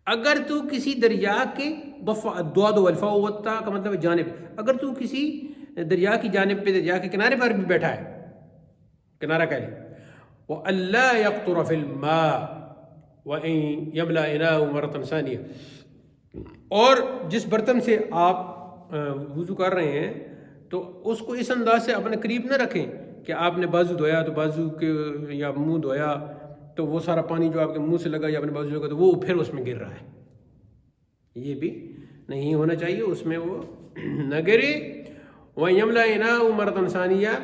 A: اگر تو کسی دریا کے، الضاد والفاء کا مطلب ہے جانب، اگر تو کسی دریا کی جانب پہ، دریا کے کنارے پر بھی بیٹھا ہے، کنارہ کہہ لیں، وَأَلَّا يَقْطُرَ فِي الْمَاءِ وَإِن يَمْلَأ إِنَاءُ مَرَّةً ثَانِيَةً، اور جس برتن سے آپ وضو کر رہے ہیں تو اس کو اس انداز سے اپنے قریب نہ رکھیں کہ آپ نے بازو دھویا تو بازو کے یا منہ دھویا تو وہ سارا پانی جو آپ کے منہ سے لگا یا اپنے بازو لگا تو وہ پھر اس میں گر رہا ہے. یہ بھی نہیں ہونا چاہیے، اس میں وہ نہ گرے. وَيَمْلَأ إِنَاءُ مَرَّةً ثَانِيَةً،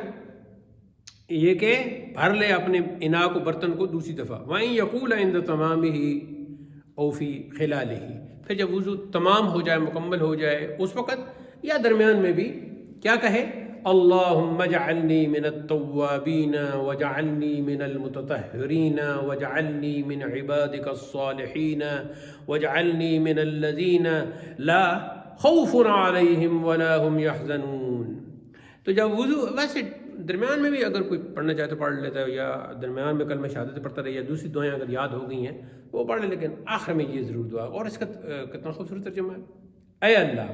A: یہ کہ بھر لے اپنے انا کو، برتن کو دوسری دفعہ. وَإِن يَقُولَ عِنْدَ تَمَامِهِ أَوْ فِي خِلَالِهِ، پھر جب وضو تمام ہو جائے، مکمل ہو جائے، اس وقت یا درمیان میں بھی کیا کہے؟ اللہم اجعلنی من التوابین وجعلنی من المتطہرین وجعلنی من عبادک الصالحین وجعلنی من الذین لا خوف علیہم ولا هم یحزنون. تو جب وضو، ویسے درمیان میں بھی اگر کوئی پڑھنا چاہے تو پڑھ لیتا ہے، یا درمیان میں کلمہ شہادت پڑھتا رہے، یا دوسری دعائیں اگر یاد ہو گئی ہیں وہ پڑھ لے، لیکن آخر میں یہ ضرور دعا. اور اس کا کتنا خوبصورت ترجمہ ہے، اے اللہ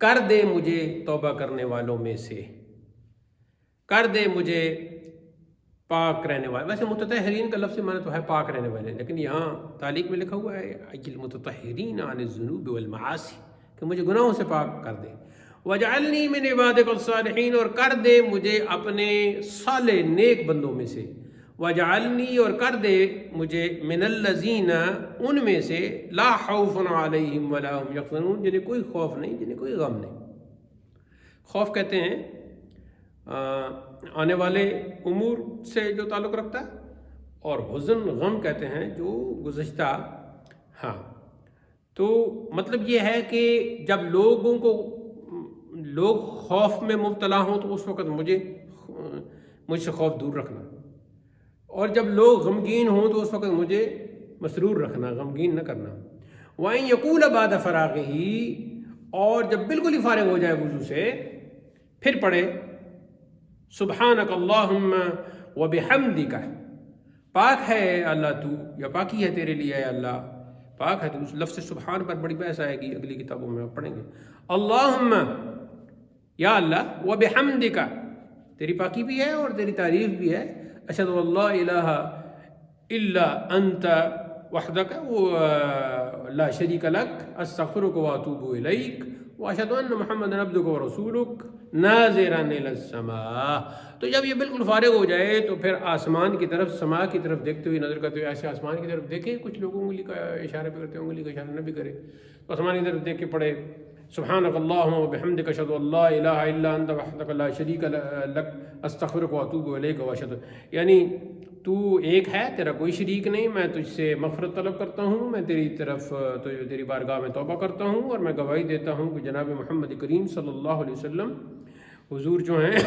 A: کر دے مجھے توبہ کرنے والوں میں سے، کر دے مجھے پاک رہنے والے. ویسے متطہرین کا لفظ معنی تو ہے پاک رہنے والے، لیکن یہاں تعلیق میں لکھا ہوا ہے المتطہرین عن الذنوب والمعاصی، کہ مجھے گناہوں سے پاک کر دے. وجعلنی من عبادک الصالحین، اور کر دے مجھے اپنے صالح نیک بندوں میں سے. وجعلنی، اور کر دے مجھے من الذین، ان میں سے لا خوف علیہم ولا هم یحزنون، جنہیں کوئی خوف نہیں، جنہیں کوئی غم نہیں. خوف کہتے ہیں آنے والے امور سے جو تعلق رکھتا ہے، اور حزن، غم کہتے ہیں جو گزشتہ. ہاں، تو مطلب یہ ہے کہ جب لوگ خوف میں مبتلا ہوں تو اس وقت مجھ سے خوف دور رکھنا، اور جب لوگ غمگین ہوں تو اس وقت مجھے مسرور رکھنا، غمگین نہ کرنا. وَإِن يَقُولَ بَعْدَ فَرَاغِهِ، اور جب بالکل ہی فارغ ہو جائے وضو سے، پھر پڑھے سبحانک اللہم وبحمدک، پاک ہے اللہ تو، یا پاکی ہے تیرے لیے اے اللہ، پاک ہے تو. اس لفظ سبحان پر بڑی بحث آئے گی، اگلی کتابوں میں آپ پڑھیں گے. اللہم، یا اللہ، وبحمدک، تیری پاکی بھی ہے اور تیری تعریف بھی ہے. اشہد ان لا الہ الا انت وحدک لا شریک لک استغفرک واتوب الیک واشہد ان محمدا عبدک ورسولک ناظرا الی السماء. تو جب یہ بالکل فارغ ہو جائے تو پھر آسمان کی طرف، سما کی طرف دیکھتے ہوئے، نظر کرتے ہوئے ایسے آسمان کی طرف دیکھیں. کچھ لوگ انگلی کا اشارہ بھی کرتے ہیں، انگلی کا اشارہ نہ بھی کرے تو آسمان کی طرف دیکھ کے پڑھے سبحانک اللہم وبحمدک اشہد ان لا الہ الا انت وحدک لا شریک لک استغفرک واتوب الیک واشہد، یعنی تو ایک ہے، تیرا کوئی شریک نہیں، میں تجھ سے مغفرت طلب کرتا ہوں، میں تیری بارگاہ میں توبہ کرتا ہوں، اور میں گواہی دیتا ہوں کہ جناب محمد کریم صلی اللہ علیہ وسلم حضور جو ہیں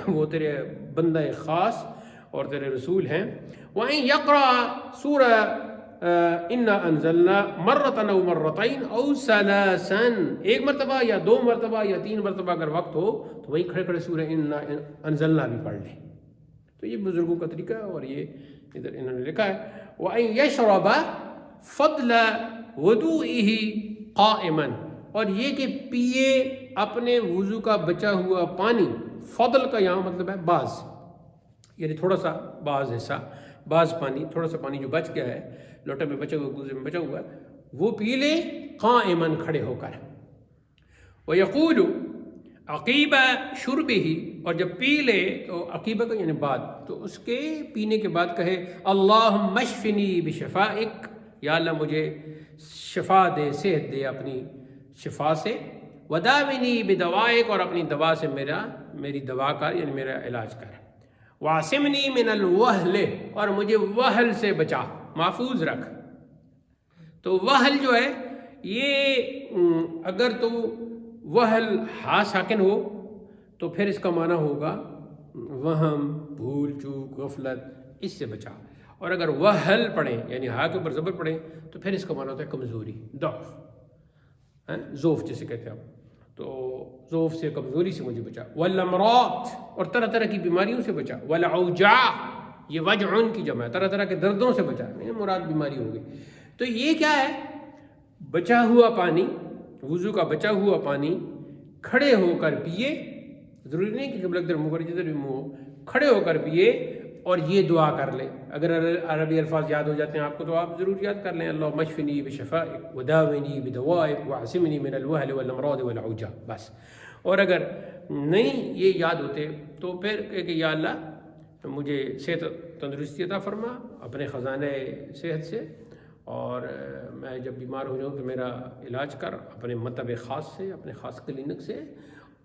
A: وہ تیرے بندہ خاص اور تیرے رسول ہیں. وَإِن يَقْرَأَ سورہ اِنَّا أَنزَلْنَا مَرَّةً أَوْ مَرَّتَيْنِ أَوْ ثَلَاثًا، ایک مرتبہ یا 2 مرتبہ یا 3 مرتبہ اگر وقت ہو تو وہی کھڑے کھڑے سورہ اِنَّا أَنزَلْنَا بھی پڑھ لیں. تو یہ بزرگوں کا طریقہ ہے، اور یہ ادھر انہوں نے لکھا ہے. وَأَن يَشْرَبَ فَضْلَ وُضُوئِهِ قَائِمًا، اور یہ کہ پیے اپنے وضو کا بچا ہوا پانی. فضل کا یہاں مطلب ہے بعض، یعنی تھوڑا سا، بعض حصہ، بعض پانی، تھوڑا سا پانی جو بچ گیا ہے، لوٹے میں بچا ہوا، گوزے میں بچا ہوا ہے، وہ پی لے قائمًا، کھڑے ہو کر. وَيَقُولُ عقیبہ شربہ، اور جب پی لے تو عقیبہ کا یعنی بعد، تو اس کے پینے کے بعد کہے اللہم اشفنی بشفائک، یا اللہ مجھے شفا دے، صحت دے اپنی شفا سے. وداونی بدوائک، اور اپنی دوا سے میری دوا کر، یعنی میرا علاج کر. وعصمنی من الوہل، اور مجھے وہل سے بچا، محفوظ رکھ. تو وہل جو ہے یہ اگر تو وہل ہا ساکن ہو تو پھر اس کا معنی ہوگا وہم، بھول چوک، غفلت، اس سے بچا. اور اگر وہل پڑھیں یعنی ہا کے اوپر زبر پڑھیں تو پھر اس کا معنی ہوتا ہے کمزوری، ضعف، ذوف جسے کہتے ہیں آپ. تو ذوف سے، کمزوری سے مجھے بچا. والامراض، اور طرح طرح کی بیماریوں سے بچا. والاوجاع، یہ وجع کی جمع ہے، طرح طرح کے دردوں سے بچا، مراد بیماری ہوگی. تو یہ کیا ہے؟ بچا ہوا پانی، وضو کا بچا ہوا پانی کھڑے ہو کر پیے. ضروری نہیں کہ قبلہ کی طرف منہ کرے، جدھر بھی منہ ہو کھڑے ہو کر پیے اور یہ دعا کر لیں. اگر عربی الفاظ یاد ہو جاتے ہیں آپ کو تو آپ ضرور یاد کر لیں. اللہم اشفنی بشفائک وداونی بدوائک وعصمنی من الوہل والامراض والاوجاع، بس. اور اگر نہیں یہ یاد ہوتے تو پھر کہ یا اللہ مجھے صحت تندرستی عطا فرما اپنے خزانے صحت سے، اور میں جب بیمار ہو جاؤں تو میرا علاج کر اپنے مطب خاص سے، اپنے خاص کلینک سے،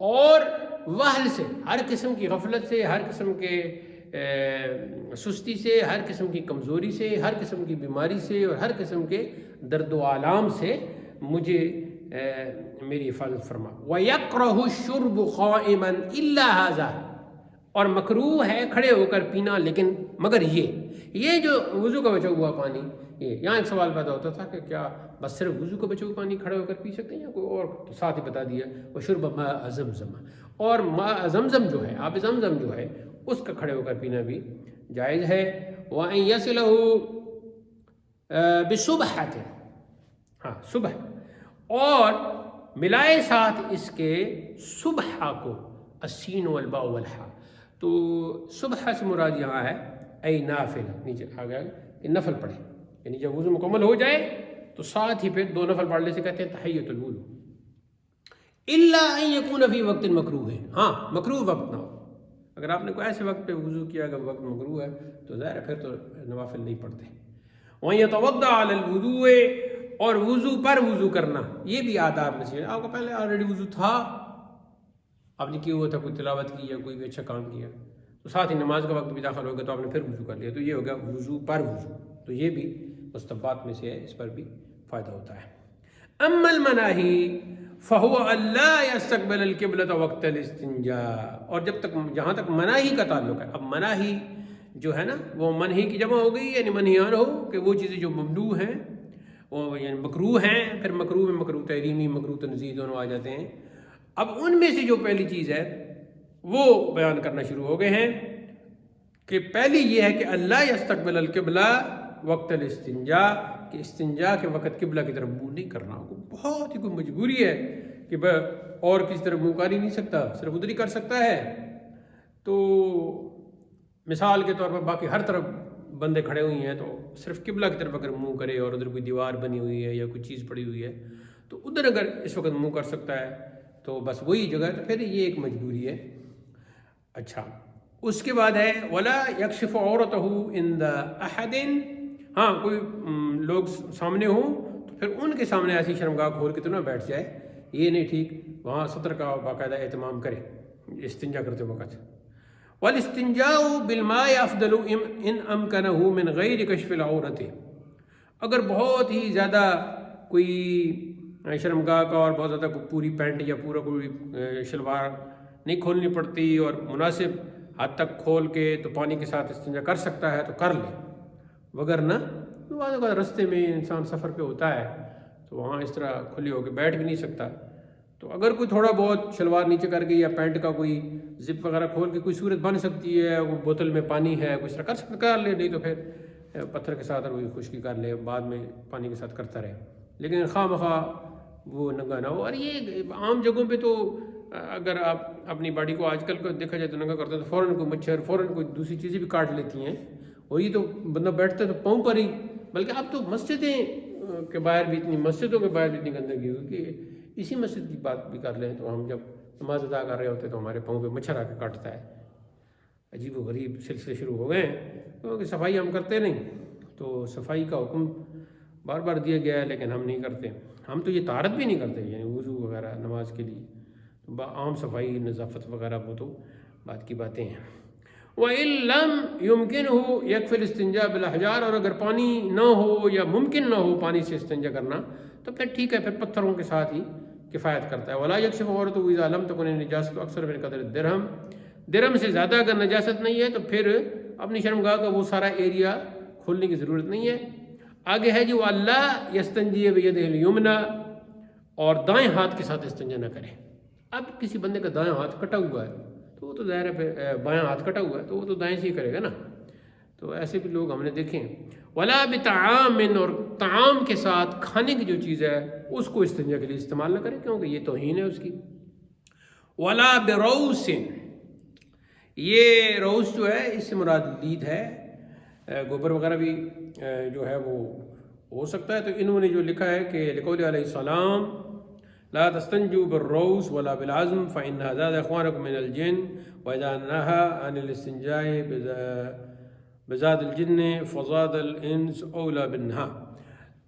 A: اور وہل سے، ہر قسم کی غفلت سے، ہر قسم کے سستی سے، ہر قسم کی کمزوری سے، ہر قسم کی بیماری سے، اور ہر قسم کے درد و آلام سے مجھے میری حفاظت فرما. وَيَكْرَهُ الشُّرْبُ قَائِمًا إِلَّا هَذَا، اور مکروہ ہے کھڑے ہو کر پینا، لیکن مگر یہ جو وضو کا بچا ہوا پانی، یہاں ایک سوال پیدا ہوتا تھا کہ کیا بس صرف وضو کا بچا ہوا پانی کھڑے ہو کر پی سکتے ہیں یا کوئی اور؟ تو ساتھ ہی بتا دیا وشرب ماء زمزم، اور ماء زمزم جو ہے، آب زمزم جو ہے، اس کا کھڑے ہو کر پینا بھی جائز ہے. وَأَن يَصِلَهُ بِصُبْحَةٍ، ہاں صبح، اور ملائے ساتھ اس کے صبح کو، السین والباء والحاء. تو صبح سے مراد یہاں ہے ای نافل، نیچے آ گیا کہ نفل پڑھے، یعنی جب وضو مکمل ہو جائے تو ساتھ ہی پھر 2 نفل پڑھنے سے کہتے ہیں تحیۃ الوضو. الا ان یکون فی وقت مکروہ، ہاں مکروہ وقت نہ ہو. اگر آپ نے کوئی ایسے وقت پہ وضو کیا اگر وقت مکروہ ہے تو ظاہر ہے پھر تو نوافل نہیں پڑھتے. وَأَن يَتَوَضَّأَ عَلَى الْوُضُوءِ، اور وضو پر وضو کرنا، یہ بھی آداب میں سے. آپ کو پہلے آلریڈی وضو تھا، آپ نے کیا ہوا تھا، کوئی تلاوت کی یا کوئی بھی اچھا کام کیا، تو ساتھ ہی نماز کا وقت بھی داخل ہو گیا تو آپ نے پھر وضو کر لیا، تو یہ ہو گیا وضو پر وضو. تو یہ بھی مستحبات میں سے ہے، اس پر بھی فائدہ ہوتا ہے. اما المناہی فہو الا یستقبل القبلۃ وقت الاستنجاء، اور جہاں تک مناہی کا تعلق ہے، اب مناہی جو ہے نا وہ منہی کی جمع ہو گئی، یعنی منہیان ہو کہ وہ چیزیں جو ممنوع ہیں وہ یعنی مکروہ ہیں. پھر مکروہ میں مکروہ تحریمی، مکروہ تنزیہی دونوں آ جاتے ہیں. اب ان میں سے جو پہلی چیز ہے وہ بیان کرنا شروع ہو گئے ہیں کہ پہلی یہ ہے کہ اللہ یستقبل القبلہ وقت الاستنجاء، کہ استنجا کے وقت قبلہ کی طرف منہ نہیں کرنا. بہت ہی کوئی مجبوری ہے کہ اور کسی طرف منہ کر ہی نہیں سکتا، صرف ادھر ہی کر سکتا ہے. تو مثال کے طور پر باقی ہر طرف بندے کھڑے ہوئی ہیں تو صرف قبلہ کی طرف اگر منہ کرے اور ادھر کوئی دیوار بنی ہوئی ہے یا کوئی چیز پڑی ہوئی ہے تو ادھر اگر اس وقت منہ کر سکتا ہے تو بس وہی جگہ ہے، تو پھر یہ ایک مجبوری ہے. اچھا، اس کے بعد ہے ولا یکشف عورتہ عند احد، ہاں کوئی لوگ سامنے ہوں تو پھر ان کے سامنے ایسی شرمگاہ کھول کے تو نہ بیٹھ جائے، یہ نہیں ٹھیک. وہاں ستر کا باقاعدہ اہتمام کرے استنجا کرتے وقت. والاستنجاء بالماء افضل ان امکنہ من غیر کشف العورت، اگر بہت ہی زیادہ کوئی شرمگاہ کا اور بہت زیادہ پوری پینٹ یا پورا کوئی شلوار نہیں کھولنی پڑتی اور مناسب حد تک کھول کے تو پانی کے ساتھ استنجا کر سکتا ہے تو کر لے، وگرنہ رستے میں انسان سفر پہ ہوتا ہے تو وہاں اس طرح کھلی ہو کے بیٹھ بھی نہیں سکتا. تو اگر کوئی تھوڑا بہت شلوار نیچے کر کے یا پینٹ کا کوئی زپ وغیرہ کھول کے کوئی صورت بن سکتی ہے، وہ بوتل میں پانی ہے کوئی اس طرح کر سکتا کر لے، نہیں تو پھر پتھر کے ساتھ اور وہی خشکی کر لے، بعد میں پانی کے ساتھ کرتا رہے، لیکن خواہ مخواہ وہ ننگا نہ ہو. اور یہ عام جگہوں پہ تو اگر آپ اپنی باڈی کو آج کل کو دیکھا جائے تو ننگا کرتا ہے تو فوراً کوئی مچھر، فوراً کوئی دوسری چیزیں بھی کاٹ لیتی ہیں. وہی تو بندہ بیٹھتا ہے تو پاؤں پر ہی، بلکہ اب تو مسجدیں کے باہر بھی اتنی، مسجدوں کے باہر بھی اتنی گندگی ہوئی کہ اسی مسجد کی بات بھی کر لیں تو ہم جب نماز ادا کر رہے ہوتے تو ہمارے پاؤں پہ مچھر آ کے کاٹتا ہے. عجیب و غریب سلسلے شروع ہو گئے ہیں کیونکہ صفائی ہم کرتے نہیں. تو صفائی کا حکم بار بار دیا گیا ہے لیکن ہم نہیں کرتے. ہم تو یہ طہارت بھی نہیں کرتے، یعنی وضو وغیرہ نماز کے لیے عام صفائی نظافت وغیرہ وہ تو بات کی باتیں ہیں. وَإِن لَمْ يُمْكِنْهُ يَكْفِي الْإِسْتِنْجَاءُ بِالْأَحْجَارِ، اور اگر پانی نہ ہو یا ممکن نہ ہو پانی سے استنجا کرنا تو پھر ٹھیک ہے، پھر پتھروں کے ساتھ ہی کفایت کرتا ہے۔ ولا یکشف عورت اذا لم تکن نجاست اکثر من قدر درہم، درہم سے زیادہ اگر نجاست نہیں ہے تو پھر اپنی شرمگاہ کا وہ سارا ایریا کھولنے کی ضرورت نہیں ہے۔ آگے ہے جی وہ اللہ یستنجی بیدہ الیمنی، اور دائیں ہاتھ کے ساتھ استنجا نہ کرے۔ اب کسی بندے کا دائیں ہاتھ کٹا ہوا ہے تو وہ تو ظاہر ہے پھر بایاں ہاتھ کٹا ہوا ہے تو وہ تو دائیں سے ہی کرے گا نا، تو ایسے بھی لوگ ہم نے دیکھے ہیں۔ ولا بطعام، اور طعام کے ساتھ کھانے کی جو چیز ہے اس کو استنجا کے لیے استعمال نہ کرے کیونکہ یہ توہین ہے اس کی۔ ولا بروس، یہ روس جو ہے اس سے مراد لید ہے، گوبر وغیرہ بھی جو ہے وہ ہو سکتا ہے۔ تو انہوں نے جو لکھا ہے کہ لقول علیہ السلام لا تستنجوا بالروس ولا بالعزم فإنها زاد اخوانكم من الجن واذا نهى عن الاستنجاء بزاد الجن فزاد الانس اولى بالنهى۔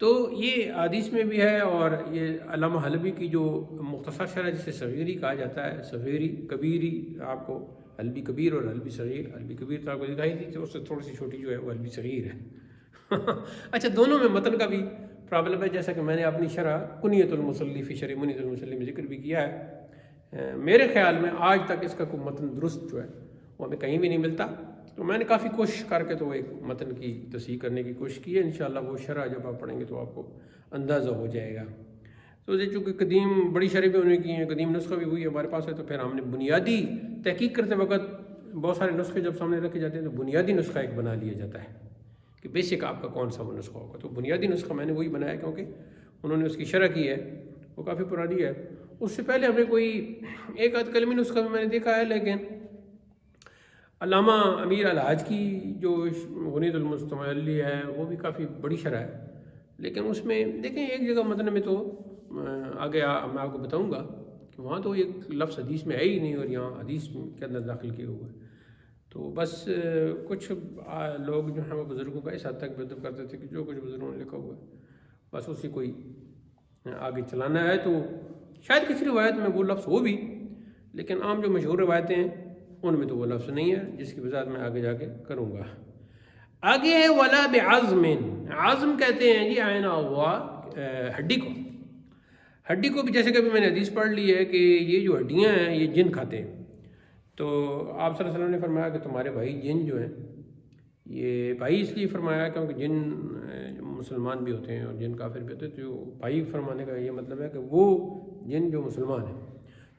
A: تو یہ حدیث میں بھی ہے، اور یہ علامہ حلبی کی جو مختصر شرح جسے صغیری کہا جاتا ہے، صغیری کبیری، آپ کو حلبی کبیر اور حلبی صغیر، حلبی کبیر تو آپ کو دکھائی تھی، تو اس سے تھوڑی سی چھوٹی جو ہے وہ حلبی صغیر ہے۔ اچھا، دونوں میں متن کا بھی پرابلم ہے، جیسا کہ میں نے اپنی شرح کنیت المصلی فی شرح منیت المصلی میں ذکر بھی کیا ہے۔ میرے خیال میں آج تک اس کا کوئی متن درست جو ہے وہ ہمیں کہیں بھی نہیں ملتا، تو میں نے کافی کوشش کر کے تو ایک متن کی تصحیح کرنے کی کوشش کی ہے۔ انشاءاللہ وہ شرح جب آپ پڑھیں گے تو آپ کو اندازہ ہو جائے گا۔ تو یہ چونکہ قدیم بڑی شرح بھی انہوں نے کی ہیں، قدیم نسخہ بھی ہوئی ہمارے پاس ہے، تو پھر ہم نے بنیادی تحقیق کرتے وقت بہت سارے نسخے جب سامنے رکھے جاتے ہیں تو بنیادی نسخہ ایک بنا لیا جاتا ہے کہ بیسک آپ کا کون سا وہ نسخہ ہوگا۔ تو بنیادی نسخہ میں نے وہی بنایا کیونکہ انہوں نے اس کی شرح کی ہے، وہ کافی پرانی ہے۔ اس سے پہلے ہم نے کوئی ایک آدھ کلمی نسخہ بھی میں نے دیکھا ہے، لیکن علامہ امیر الحاج کی جو غنیت المستملی ہے وہ بھی کافی بڑی شرح ہے، لیکن اس میں دیکھیں ایک جگہ متن میں تو آگے میں آپ کو بتاؤں گا کہ وہاں تو ایک لفظ حدیث میں ہے ہی نہیں، اور یہاں حدیث کے اندر داخل کیے ہوئے ہیں۔ تو بس کچھ لوگ جو ہیں وہ بزرگوں کا اس حد تک بدب کرتے تھے کہ جو کچھ بزرگوں نے لکھا ہوا ہے بس اسی کوئی آگے چلانا ہے، تو شاید کسی روایت میں وہ لفظ ہو بھی، لیکن عام جو مشہور روایتیں ہیں ان میں تو وہ لفظ نہیں ہے، جس کی وضاحت میں آگے جا کے کروں گا۔ آگے ہے ولا بعزم، عزم کہتے ہیں جی آئینہ ہوا ہڈی کو، ہڈی کو بھی جیسے کہ ابھی میں نے حدیث پڑھ لی ہے کہ یہ جو ہڈیاں ہیں یہ جن کھاتے ہیں۔ تو آپ صلی اللہ علیہ وسلم نے فرمایا کہ تمہارے بھائی جن جو ہیں، یہ بھائی اس لیے فرمایا کیونکہ جن مسلمان بھی ہوتے ہیں اور جن کافر بھی ہوتے ہیں، تو بھائی فرمانے کا یہ مطلب ہے کہ وہ جن جو مسلمان ہیں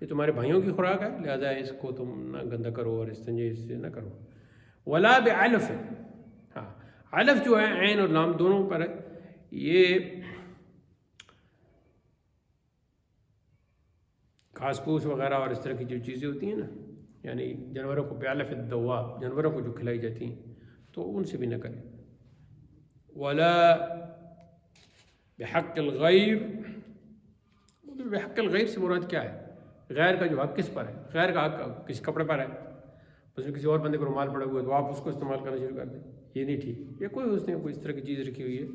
A: یہ تمہارے بھائیوں کی خوراک ہے، لہذا اس کو تم نہ گندہ کرو اور استنجے اس سے نہ کرو۔ ولا بعلف، ہاں علف جو ہے عین اور لام دونوں پر ہے، یہ گھاس پھوس وغیرہ اور اس طرح کی جو چیزیں ہوتی ہیں نا، یعنی جانوروں کو بعلف الدواب، جانوروں کو جو کھلائی جاتی ہیں تو ان سے بھی نہ کریں۔ ولا بحق الغیر، بحق الغیر سے مراد کیا ہے؟ غیر کا جو حق کس پر ہے؟ غیر کا حق کسی کپڑے پر ہے، اس میں کسی اور بندے کو رومال پڑا ہوا ہے تو آپ اس کو استعمال کرنا شروع کر دیں، یہ نہیں ٹھیک۔ یا کوئی اس نے کوئی اس طرح کی چیز رکھی ہوئی ہے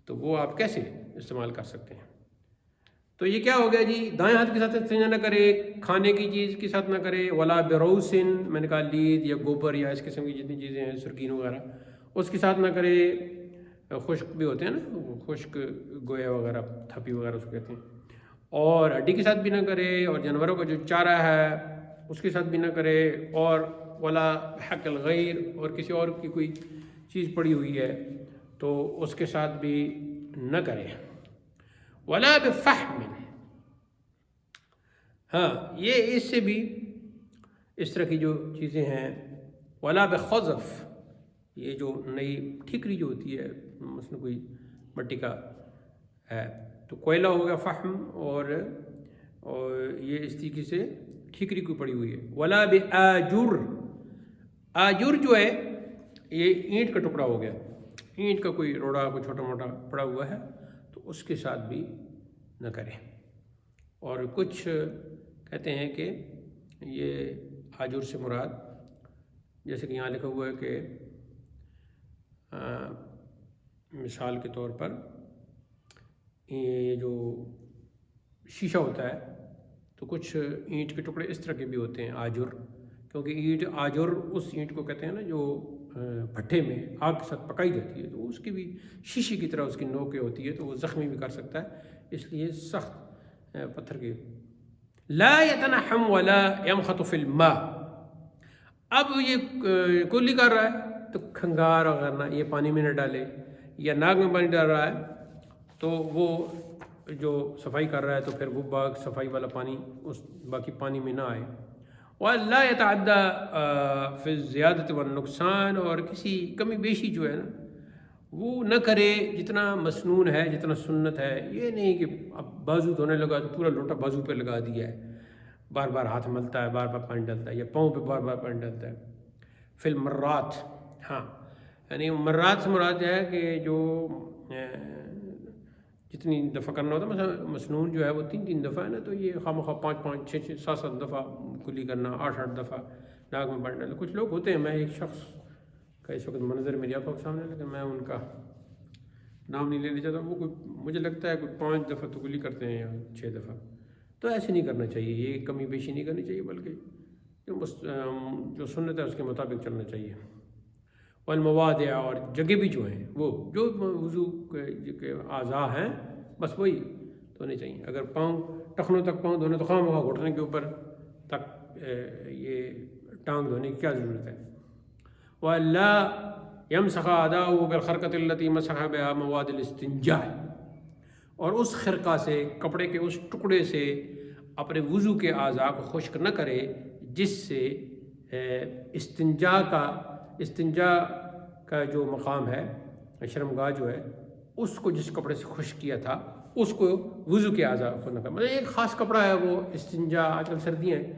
A: تو وہ آپ کیسے استعمال کر سکتے ہیں؟ تو یہ کیا ہو گیا جی؟ دائیں ہاتھ کے ساتھ استنجا نہ کرے، کھانے کی چیز کے ساتھ نہ کرے۔ ولا بروسن، میں نے کہا لید یا گوبر یا اس قسم کی جتنی چیزیں ہیں سرگین وغیرہ اس کے ساتھ نہ کرے۔ خشک بھی ہوتے ہیں نا، خشک گویا وغیرہ، تھپی وغیرہ اس کو کہتے ہیں، اور ہڈی کے ساتھ بھی نہ کرے، اور جانوروں کا جو چارہ ہے اس کے ساتھ بھی نہ کرے، اور ولا حق الغیر، اور کسی اور کی کوئی چیز پڑی ہوئی ہے تو اس کے ساتھ بھی نہ کرے۔ ولا بفحم، ہاں یہ اس سے بھی اس طرح کی جو چیزیں ہیں۔ ولا بخزف، یہ جو نئی ٹھیکری جو ہوتی ہے، مثلا کوئی مٹی کا ہے تو کوئلہ ہو گیا فحم، اور یہ اس طریقے سے ٹھیکری کو پڑی ہوئی ہے۔ ولا بآجر، آجر جو ہے یہ اینٹ کا ٹکڑا ہو گیا، اینٹ کا کوئی روڑا کوئی چھوٹا موٹا پڑا ہوا ہے تو اس کے ساتھ بھی نہ کریں۔ اور کچھ کہتے ہیں کہ یہ آجر سے مراد، جیسے کہ یہاں لکھا ہوا ہے کہ مثال کے طور پر یہ جو شیشہ ہوتا ہے تو کچھ اینٹ کے ٹکڑے اس طرح کے بھی ہوتے ہیں آجر، کیونکہ اینٹ آجر اس اینٹ کو کہتے ہیں نا جو بھٹے میں آگ کے ساتھ پکائی جاتی ہے، تو اس کی بھی شیشے کی طرح اس کی نوکیں ہوتی ہے تو وہ زخمی بھی کر سکتا ہے، اس لیے سخت پتھر کے لا یتنحم ولا یمخط فی الماء. اب یہ کلی کر رہا ہے تو کھنگار وغیرہ یہ پانی میں نہ ڈالے، یا ناک میں پانی ڈال رہا ہے تو وہ جو صفائی کر رہا ہے تو پھر وہ باغ صفائی والا پانی اس باقی پانی میں نہ آئے. وَلَا يَتَعَدَّى فِي الزِّيَادَةِ وَالنُّقْصَانِ، اور کسی کمی بیشی جو ہے نا وہ نہ کرے جتنا مسنون ہے، جتنا سنت ہے. یہ نہیں کہ اب بازو دھونے لگا تو پورا لوٹا بازو پہ لگا دیا ہے، بار بار ہاتھ ملتا ہے، بار بار پانی ڈالتا ہے، یا پاؤں پہ بار بار پانی ڈالتا ہے. فی المرات، ہاں یعنی مرات سے مراد ہے کہ جو جتنی دفعہ کرنا ہوتا ہے. مثلا مسنون جو ہے وہ 3 دفعہ ہے نا، تو یہ خواہ مخواہ 5 6 7 دفعہ کلی کرنا، 8 دفعہ ناک میں پانی ڈالنا. کچھ لوگ ہوتے ہیں، میں ایک شخص کا اس وقت منظر میری آنکھوں کے سامنے، لیکن میں ان کا نام نہیں لینا چاہتا. وہ کوئی مجھے لگتا ہے کوئی 5 دفعہ تو کلی کرتے ہیں یا 6 دفعہ. تو ایسے نہیں کرنا چاہیے، یہ کمی بیشی نہیں کرنی چاہیے، بلکہ جو سنت ہے اس کے مطابق چلنا چاہیے. والموادع، اور جگہ بھی جو ہیں وہ جو وضو کے اعضاء ہیں بس وہی دھونے چاہیے. اگر پاؤں ٹخنوں تک پاؤں دھونے تو خواہ مخواہ گھٹنے کے اوپر تک یہ ٹانگ دھونے کی کیا ضرورت ہے. وَلَا يَمْسَخَ أَعْضَاءَهُ بِالْخَرْقَةِ الَّتِي مَسَحَ بِهَا مَوَادِ الِاسْتِنْجَاءِ، اور اس خرقہ سے، کپڑے کے اس ٹکڑے سے اپنے وضو کے اعضاء کو خشک نہ کرے جس سے استنجا کا جو مقام ہے، شرمگاہ جو ہے، اس کو جس کپڑے سے خشک کیا تھا اس کو وضو کے اعضاء کو نہ کرے. مطلب ایک خاص کپڑا ہے وہ استنجا، آج کل سردیاں ہیں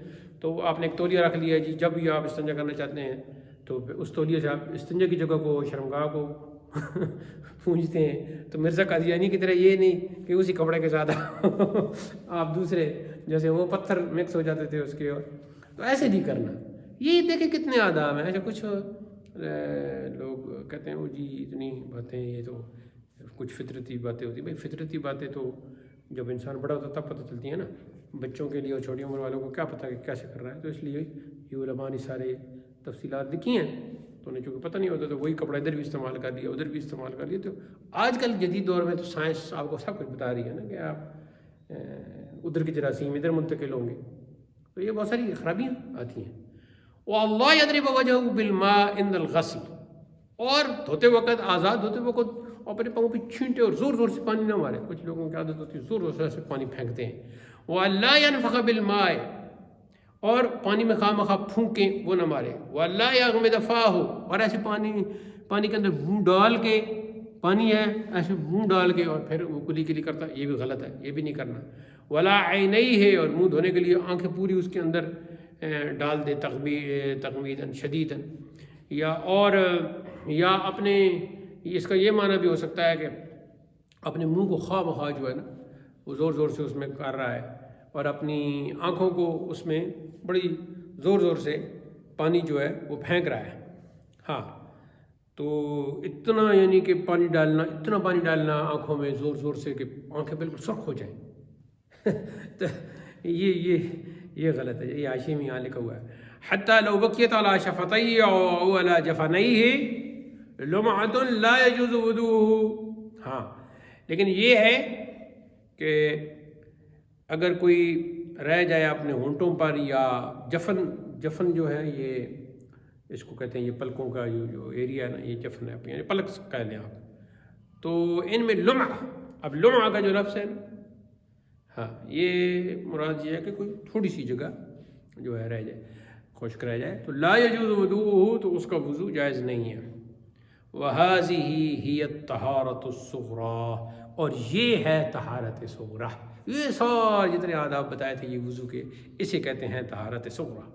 A: تو آپ نے ایک تولیہ رکھ لیا جی، جب بھی آپ استنجا کرنا چاہتے ہیں تو اس تولیے سے آپ استنجا کی جگہ کو، شرمگاہ کو پونجتے ہیں. تو مرزا قادیانی کی طرح یہ نہیں کہ اسی کپڑے کے ساتھ آپ دوسرے جیسے وہ پتھر مکس ہو جاتے تھے اس کے، اور تو ایسے نہیں کرنا. یہ دیکھیں کتنے آداب ہیں. ایسے کچھ لوگ کہتے ہیں وہ جی اتنی باتیں، یہ تو کچھ فطرتی باتیں ہوتی ہیں. بھائی فطرتی باتیں تو جب انسان بڑا ہوتا ہے تب پتہ چلتی ہیں نا. بچوں کے لیے اور چھوٹی عمر والوں کو کیا پتہ کہ کیسے کر رہا ہے. تو اس لیے یہ علماء نے سارے تفصیلات لکھی ہیں، تو انہیں چونکہ پتہ نہیں ہوتا تو وہی کپڑا ادھر بھی استعمال کر لیا، ادھر بھی استعمال کر لیا. تو آج کل جدید دور میں تو سائنس آپ کو سب کچھ بتا رہی ہے نا کہ آپ ادھر کی جراثیم ادھر منتقل ہوں گے، تو یہ بہت ساری خرابیاں آتی ہیں. وَاللَّهُ يَضْرِبُ وَجْهَهُ بِالْمَاءِ عِنْدَ الْغَسْلِ، اور دھوتے وقت، آزاد دھوتے وقت اپنے پاؤں پہ چھینٹے اور زور زور سے پانی نہ مارے. کچھ لوگوں کی عادت ہوتی ہے زور زور سے ایسے پانی پھینکتے ہیں. وَاللَّا يَنْفَخَ بِالْمَاءِ، اور پانی میں خواہ مخواہ پھونکیں وہ نہ مارے. وَاللَّا يَغْمِدَ فَاهُ، اور ایسے پانی کے اندر منہ ڈال کے، پانی ہے ایسے منہ ڈال کے اور پھر وہ کلی کلی کرتا، یہ بھی غلط ہے، یہ بھی نہیں کرنا. وَلَا عَيْنَيْهِ، اور منہ دھونے کے لیے آنکھیں پوری اس کے اندر ڈال دے تغمیداً شدیداً، یا اپنے، اس کا یہ معنی بھی ہو سکتا ہے کہ اپنے منہ کو خواہ مخواہ جو ہے نا وہ زور زور سے اس میں کر رہا ہے، اور اپنی آنکھوں کو اس میں بڑی زور زور سے پانی جو ہے وہ پھینک رہا ہے. ہاں تو اتنا یعنی کہ اتنا پانی ڈالنا آنکھوں میں زور زور سے کہ آنکھیں بالکل سرخ ہو جائیں. تو یہ غلط ہے. یہ حاشیے میں یہاں لکھا ہوا ہے حتیٰ لو بقیت علی شفتیہ او علی جفنیہ لمعۃ لا یجوز وضوءہ. ہاں لیکن یہ ہے کہ اگر کوئی رہ جائے اپنے ہونٹوں پر، یا جفن جو ہے یہ اس کو کہتے ہیں، یہ پلکوں کا جو ایریا ہے نا یہ جفن ہے، یعنی پلک کہہ لیں آپ. تو ان میں لمعہ، اب لمعہ کا جو لفظ ہے نا، ہاں یہ مراد یہ ہے کہ کوئی تھوڑی سی جگہ جو ہے رہ جائے، خشک رہ جائے، تو لا یجوز وضوءہ، تو اس کا وضو جائز نہیں ہے. وَهَذِهِ هِيَ الطَّهَارَةُ الصُّغْرَىٰ، اور یہ ہے طہارت صغریٰ. یہ سارے جتنے آداب بتائے تھے یہ وضو کے، اسے کہتے ہیں طہارت صغریٰ.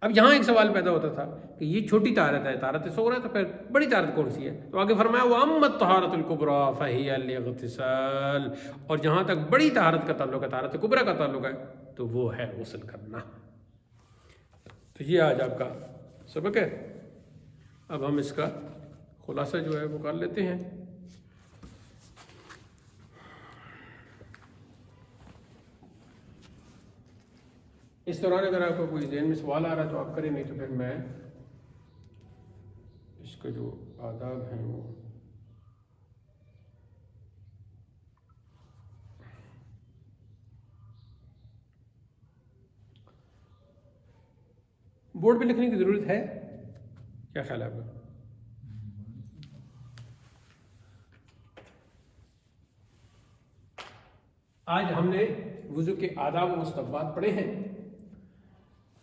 A: اب یہاں ایک سوال پیدا ہوتا تھا کہ یہ چھوٹی طہارت ہے طہارت صغریٰ، تو پھر بڑی طہارت کون سی ہے؟ تو آگے فرمایا وَأَمَّا الطَّهَارَةُ الْكُبْرَىٰ فَهِيَ الْاغْتِسَالُ، اور جہاں تک بڑی طہارت کا تعلق ہے، طہارت کبریٰ کا تعلق ہے، تو وہ ہے غسل کرنا. تو یہ آج آپ کا سبق ہے. اب ہم اس کا خلاصہ جو ہے وہ کر لیتے ہیں. اس دوران اگر آپ کو کوئی ذہن میں سوال آ رہا ہے تو آپ کریں، نہیں تو پھر میں اس کے جو آداب ہیں وہ بورڈ پہ لکھنے کی ضرورت ہے؟ کیا خیال ہے آپ کا؟ آج ہم نے وضو کے آداب و مستحبات پڑھے ہیں،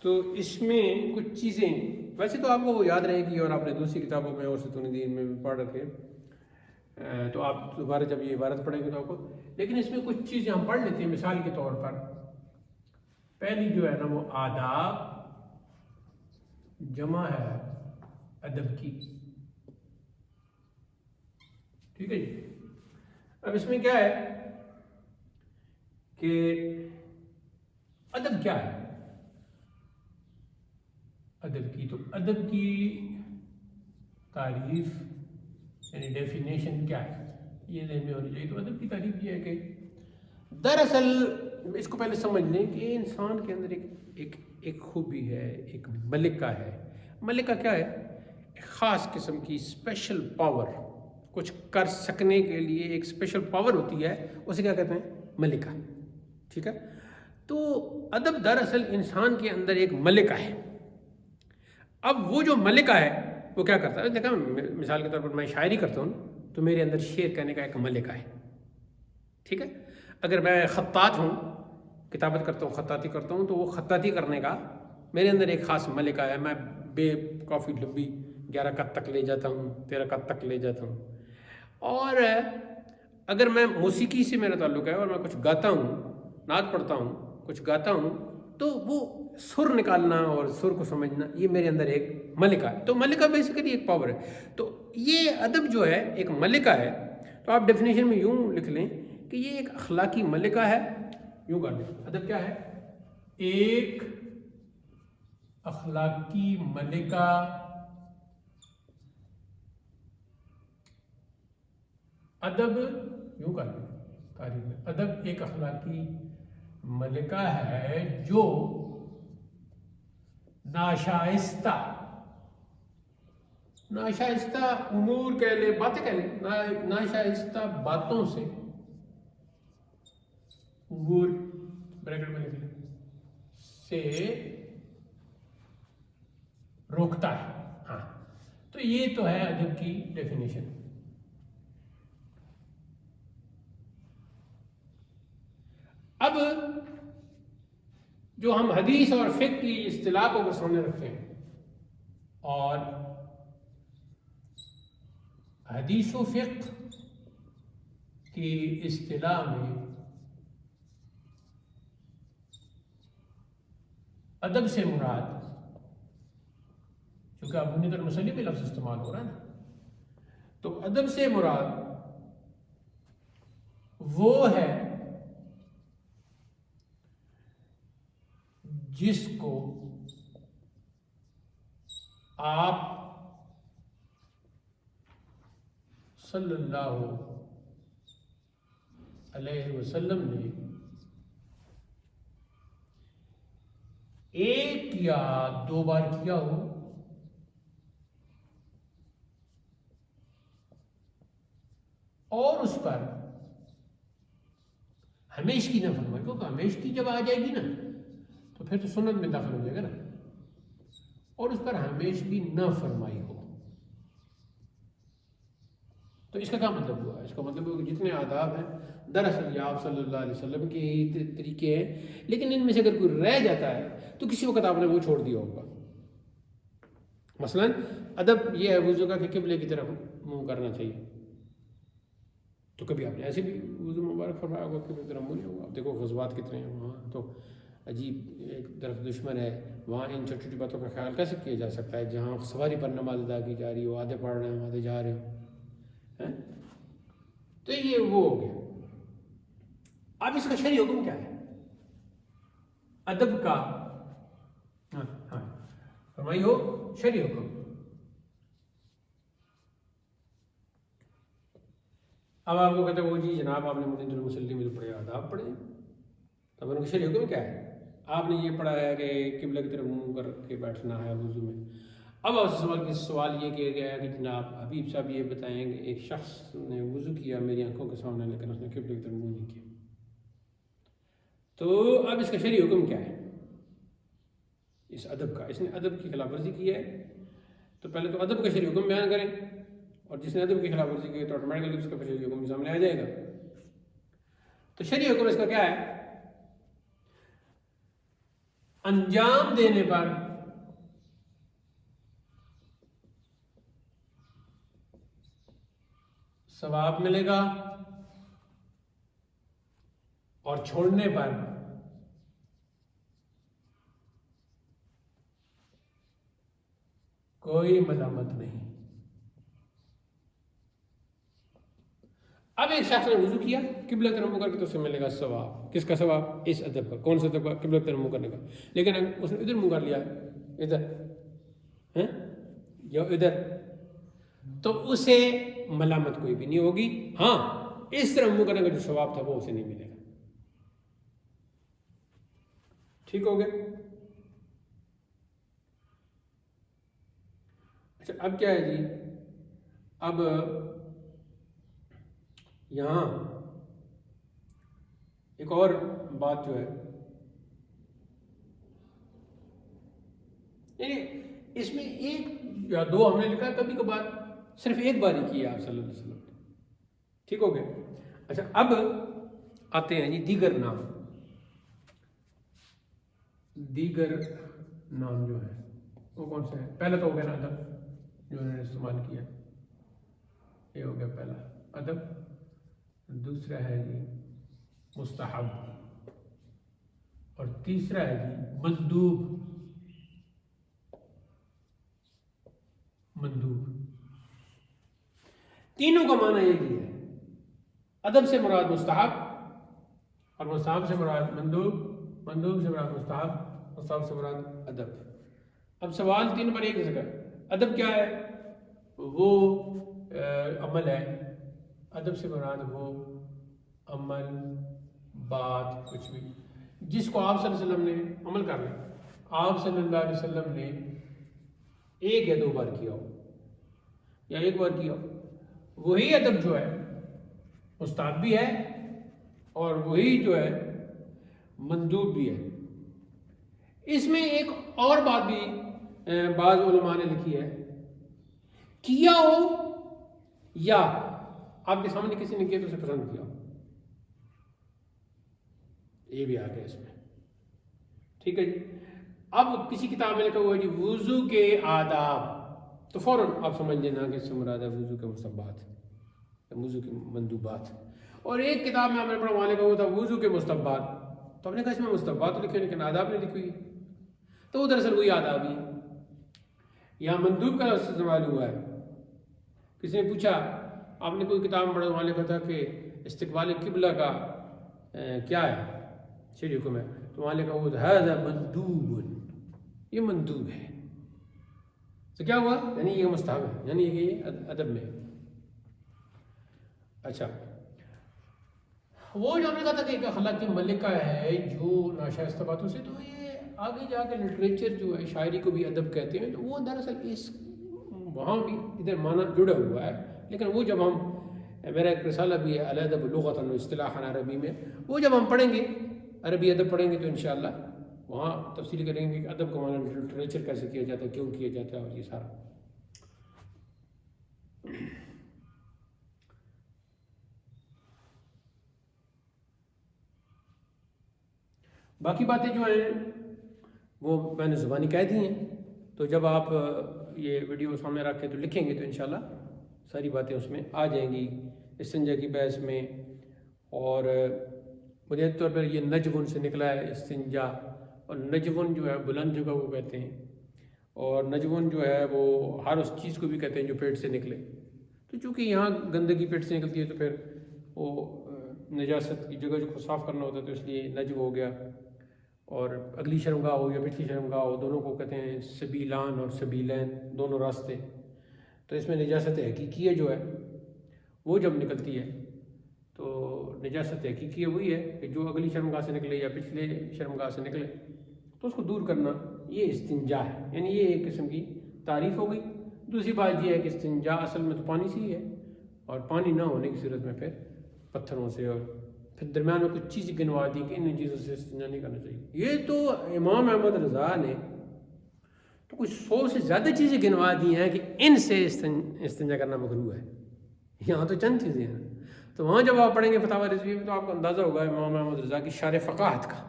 A: تو اس میں کچھ چیزیں ویسے تو آپ کو وہ یاد رہے گی اور آپ نے دوسری کتابوں میں اور ستون دین میں بھی پڑھ رکھے، تو آپ دوبارہ جب یہ عبارت پڑھیں گے تو آپ کو، لیکن اس میں کچھ چیزیں ہم پڑھ لیتے ہیں مثال کے طور پر۔ پہلی جو ہے نا وہ آداب جمع ہے ادب کی، ٹھیک ہے جی۔ اب اس میں کیا ہے کہ ادب کیا ہے؟ ادب کی، تو ادب کی تعریف یعنی ڈیفینیشن کیا ہے، یہ ذہن میں ہونی چاہیے۔ تو ادب کی تعریف یہ ہے کہ دراصل اس کو پہلے سمجھ لیں کہ انسان کے اندر ایک خوبی ہے، ایک ملکہ ہے۔ ملکہ کیا ہے؟ ایک خاص قسم کی اسپیشل پاور، کچھ کر سکنے کے لیے ایک اسپیشل پاور ہوتی ہے، اسے کیا کہتے ہیں؟ ملکہ، ٹھیک ہے۔ تو ادب دراصل انسان کے اندر ایک ملکہ ہے۔ اب وہ جو ملکہ ہے وہ کیا کرتا ہے؟ دیکھا مثال کے طور پر میں شاعری کرتا ہوں تو میرے اندر شعر کہنے کا ایک ملکہ ہے، ٹھیک ہے۔ اگر میں خطاط ہوں، کتابت کرتا ہوں، خطاطی کرتا ہوں، تو وہ خطاطی کرنے کا میرے اندر ایک خاص ملکہ ہے۔ میں بے کافی لمبی 11 قط تک لے جاتا ہوں، 13 قط تک لے جاتا ہوں۔ اور اگر میں موسیقی سے میرا تعلق ہے اور میں کچھ گاتا ہوں، نعت پڑھتا ہوں، کچھ گاتا ہوں، تو وہ سر نکالنا اور سر کو سمجھنا یہ میرے اندر ایک ملکہ ہے۔ تو ملکہ بیسیکلی ایک پاور ہے۔ تو یہ ادب جو ہے ایک ملکہ ہے۔ تو آپ ڈیفینیشن میں یوں لکھ لیں کہ یہ ایک اخلاقی ملکہ ہے، یوں کر لیں۔ ادب کیا ہے؟ ایک اخلاقی ملکہ ادب، یوں کر لیں تعریف میں، ادب ایک اخلاقی ملکہ ہے جو ناشائستہ امور کہہ لیں، باتیں کہہ لیں، ناشائستہ باتوں سے، امور بریکٹ میں لکھ لیں، سے روکتا ہے۔ ہاں، تو یہ تو ہے ادب کی ڈیفینیشن۔ اب جو ہم حدیث اور فقہ کی اصطلاح کو سامنے رکھتے ہیں، اور حدیث و فقہ کی اصطلاح میں ادب سے مراد، کیونکہ اب بنیاد المصلی میں لفظ استعمال ہو رہا ہے نا، تو ادب سے مراد وہ ہے جس کو آپ صلی اللہ علیہ وسلم نے ایک یا 2 بار کیا ہو، اور اس پر ہمیش کی نہ فرمائی، کیونکہ ہمیش کی جب آ جائے گی نا تو پھر تو سنت میں داخل ہو جائے گا نا، اور اس پر ہمیش بھی نہ فرمائی ہو۔ تو اس کا کیا مطلب ہوا؟ اس کا مطلب ہوا کہ جتنے آداب ہیں دراصل یہ آپ صلی اللہ علیہ وسلم کے ہی طریقے ہیں، لیکن ان میں سے اگر کوئی رہ جاتا ہے تو کسی وقت آپ نے وہ چھوڑ دیا ہوگا۔ مثلا ادب یہ ہے وضو کا کہ قبلے کی طرف منہ کرنا چاہیے، تو کبھی آپ نے ایسے بھی وضو مبارک فرمایا ہوگا کہ قبلے کی طرف منہ نہیں ہوگا۔ آپ دیکھو غزوات کتنے ہیں وہاں، تو عجیب ایک طرف دشمن ہے، وہاں ان چھوٹی چھوٹی باتوں کا خیال کیسے کیا جا سکتا ہے؟ جہاں سواری پر نماز ادا کی جا رہی ہو، آدھے پڑھ رہے ہیں، آدھے جا رہے ہو، تو یہ وہ ہو گیا۔ اب اس کا شرعی حکم کیا ہے ادب کا؟ ہاں فرمائی ہو شرعی حکم۔ اب آپ کو کہتے ہیں وہ جی جناب آپ نے بنیاد المصلی میں جو پڑھے آداب پڑھے، تب ان کا شرعی حکم کیا ہے؟ آپ نے یہ پڑھا ہے کہ قبلہ کی طرف منہ کر کے بیٹھنا ہے وضو میں۔ اب آپ سے سوال یہ کیا گیا ہے کہ جناب حبیب صاحب یہ بتائیں کہ ایک شخص نے وضو کیا میری آنکھوں کے سامنے، لیکن اس نے قبلہ کی طرف منہ نہیں کیا، تو اب اس کا شرعی حکم کیا ہے؟ اس ادب کا، اس نے ادب کی خلاف ورزی کی ہے تو پہلے تو ادب کا شرعی حکم بیان کریں، اور جس نے ادب کی خلاف ورزی کی ہے تو آٹومیٹکلی اس کا شرعی حکم سامنے آ جائے گا۔ تو شرعی حکم اس کا کیا ہے؟ انجام دینے پر ثواب ملے گا اور چھوڑنے پر کوئی ملامت نہیں۔ اب ایک شخص نے وضو کیا قبلہ طرف منہ کر کے تو اسے ملے گا ثواب، کس کا ثواب؟ اس ادب کا۔ کون سا ادب کا؟ قبلہ طرف منہ کرنے کا۔ لیکن اگر اس نے ادھر منہ کر لیا، ادھر یا ادھر، تو اسے ملامت کوئی بھی نہیں ہوگی۔ ہاں اس طرح منہ کرنے کا جو ثواب تھا وہ اسے نہیں ملے گا۔ ٹھیک ہو گیا؟ اچھا اب کیا ہے جی؟ اب یہاں ایک اور بات جو ہے، یعنی اس میں ایک یا دو ہم نے لکھا، کبھی کبھار صرف ایک بار ہی کیا آپ صلی اللہ علیہ وسلم نے۔ ٹھیک ہو گیا؟ اچھا اب آتے ہیں جی دیگر نام۔ دیگر نام جو ہے وہ کون سا ہے؟ پہلا تو ہو گیا نا ادب جو انہوں نے استعمال کیا، یہ ہو گیا پہلا ادب۔ دوسرا ہے جی مستحب، اور تیسرا ہے جی مندوب۔ تینوں کا معنی یہ ہے، ادب سے مراد مستحب، اور مستحب سے مراد مندوب، مندوب سے مراد مستحب، مستحب سے مراد ادب۔ اب سوال تین پر ایک ہی سکتا، ادب کیا ہے؟ وہ عمل ہے، ادب سے مراد وہ عمل، بات، کچھ بھی جس کو آپ صلی اللہ علیہ وسلم نے عمل کر لیا، آپ صلی اللہ علیہ وسلم نے ایک یا دو بار کیا ہو یا ایک بار کیا ہو، وہی ادب جو ہے مستحب بھی ہے اور وہی جو ہے مندوب بھی ہے۔ اس میں ایک اور بات بھی بعض علماء نے لکھی ہے، کیا ہو یا آپ کے سامنے کسی نے کیا تو اسے پسند کیا ہو، یہ بھی آ گیا اس میں۔ ٹھیک ہے جی؟ اب کسی کتاب میں لکھا ہوا ہے جی وضو کے آداب، تو فوراً آپ سمجھ لینا کہ اس سے مراد ہے وضو کے مستحبات، وضو کے مندوبات۔ اور ایک کتاب میں آپ نے پڑھا وہاں لکھا ہوا تھا وضو کے مستحبات، تو ہم نے کہا اس میں مستحبات لکھے لیکن آداب نہیں لکھی ہوئی، تو وہ دراصل وہی آداب ہی یہاں مندوب کا لفظ استعمال ہوا ہے۔ کسی نے پوچھا آپ نے کوئی کتاب میں پڑھا وہاں لکھا تھا کہ استقبال قبلہ کا کیا ہے شرعی حکم ہے، تو وہاں لکھا ہوا تھا ھذا مندوب، یہ مندوب ہے، تو کیا ہوا؟ یعنی یہ مستحب ہے، یعنی یہ ادب میں ہے۔ اچھا وہ جو ہم نے کہا تھا کہ ایک اخلاقی ملکہ ہے جو ناشائستہ باتوں سے، تو یہ آگے جا کے لٹریچر جو ہے شاعری کو بھی ادب کہتے ہیں، تو وہ دراصل اس وہاں بھی ادھر معنی جڑا ہوا ہے، لیکن وہ جب ہم، میرا ایک رسالہ بھی ہے الادب لغۃ و اصطلاحاً عربی میں، وہ جب ہم پڑھیں گے عربی ادب پڑھیں گے تو انشاءاللہ وہاں تفصیل کریں گے کہ ادب کا معنی لٹریچر کیسے کیا جاتا ہے، کیوں کیا جاتا ہے، اور یہ سارا۔ باقی باتیں جو ہیں وہ میں نے زبانی کہہ دی ہیں، تو جب آپ یہ ویڈیو سامنے رکھ کے تو لکھیں گے تو انشاءاللہ ساری باتیں اس میں آ جائیں گی استنجا کی بحث میں۔ اور بنیادی طور پر یہ نجون سے نکلا ہے استنجا، اور نجون جو ہے بلند جگہ کو کہتے ہیں، اور نجون جو ہے وہ ہر اس چیز کو بھی کہتے ہیں جو پیٹ سے نکلے، تو چونکہ یہاں گندگی پیٹ سے نکلتی ہے تو پھر وہ نجاست کی جگہ کو صاف کرنا ہوتا ہے، تو اس لیے نجو ہو گیا۔ اور اگلی شرمگاہ ہو یا پچھلی شرمگاہ ہو، دونوں کو کہتے ہیں سبیلان اور سبیلین، دونوں راستے۔ تو اس میں نجاست حقیقیہ جو ہے وہ جب نکلتی ہے تو نجاست حقیقیہ وہی ہے کہ جو اگلی شرمگاہ سے نکلے یا پچھلے شرمگاہ سے نکلے، تو اس کو دور کرنا یہ استنجا ہے، یعنی یہ ایک قسم کی تعریف ہو گئی۔ دوسری بات یہ ہے کہ استنجا اصل میں تو پانی سے ہی ہے، اور پانی نہ ہونے کی صورت میں پھر پتھروں سے، اور پھر درمیان میں کچھ چیزیں گنوا دی کہ ان چیزوں سے استنجا نہیں کرنا چاہیے۔ یہ تو امام احمد رضا نے تو کچھ 100 سے زیادہ چیزیں گنوا دی ہیں کہ ان سے استنجا کرنا مکروہ ہے. یہاں تو چند چیزیں ہیں. تو وہاں جب آپ پڑھیں گے فتاوی رضویہ میں تو آپ کو اندازہ ہوگا امام احمد رضا کی شارح فقاہت کا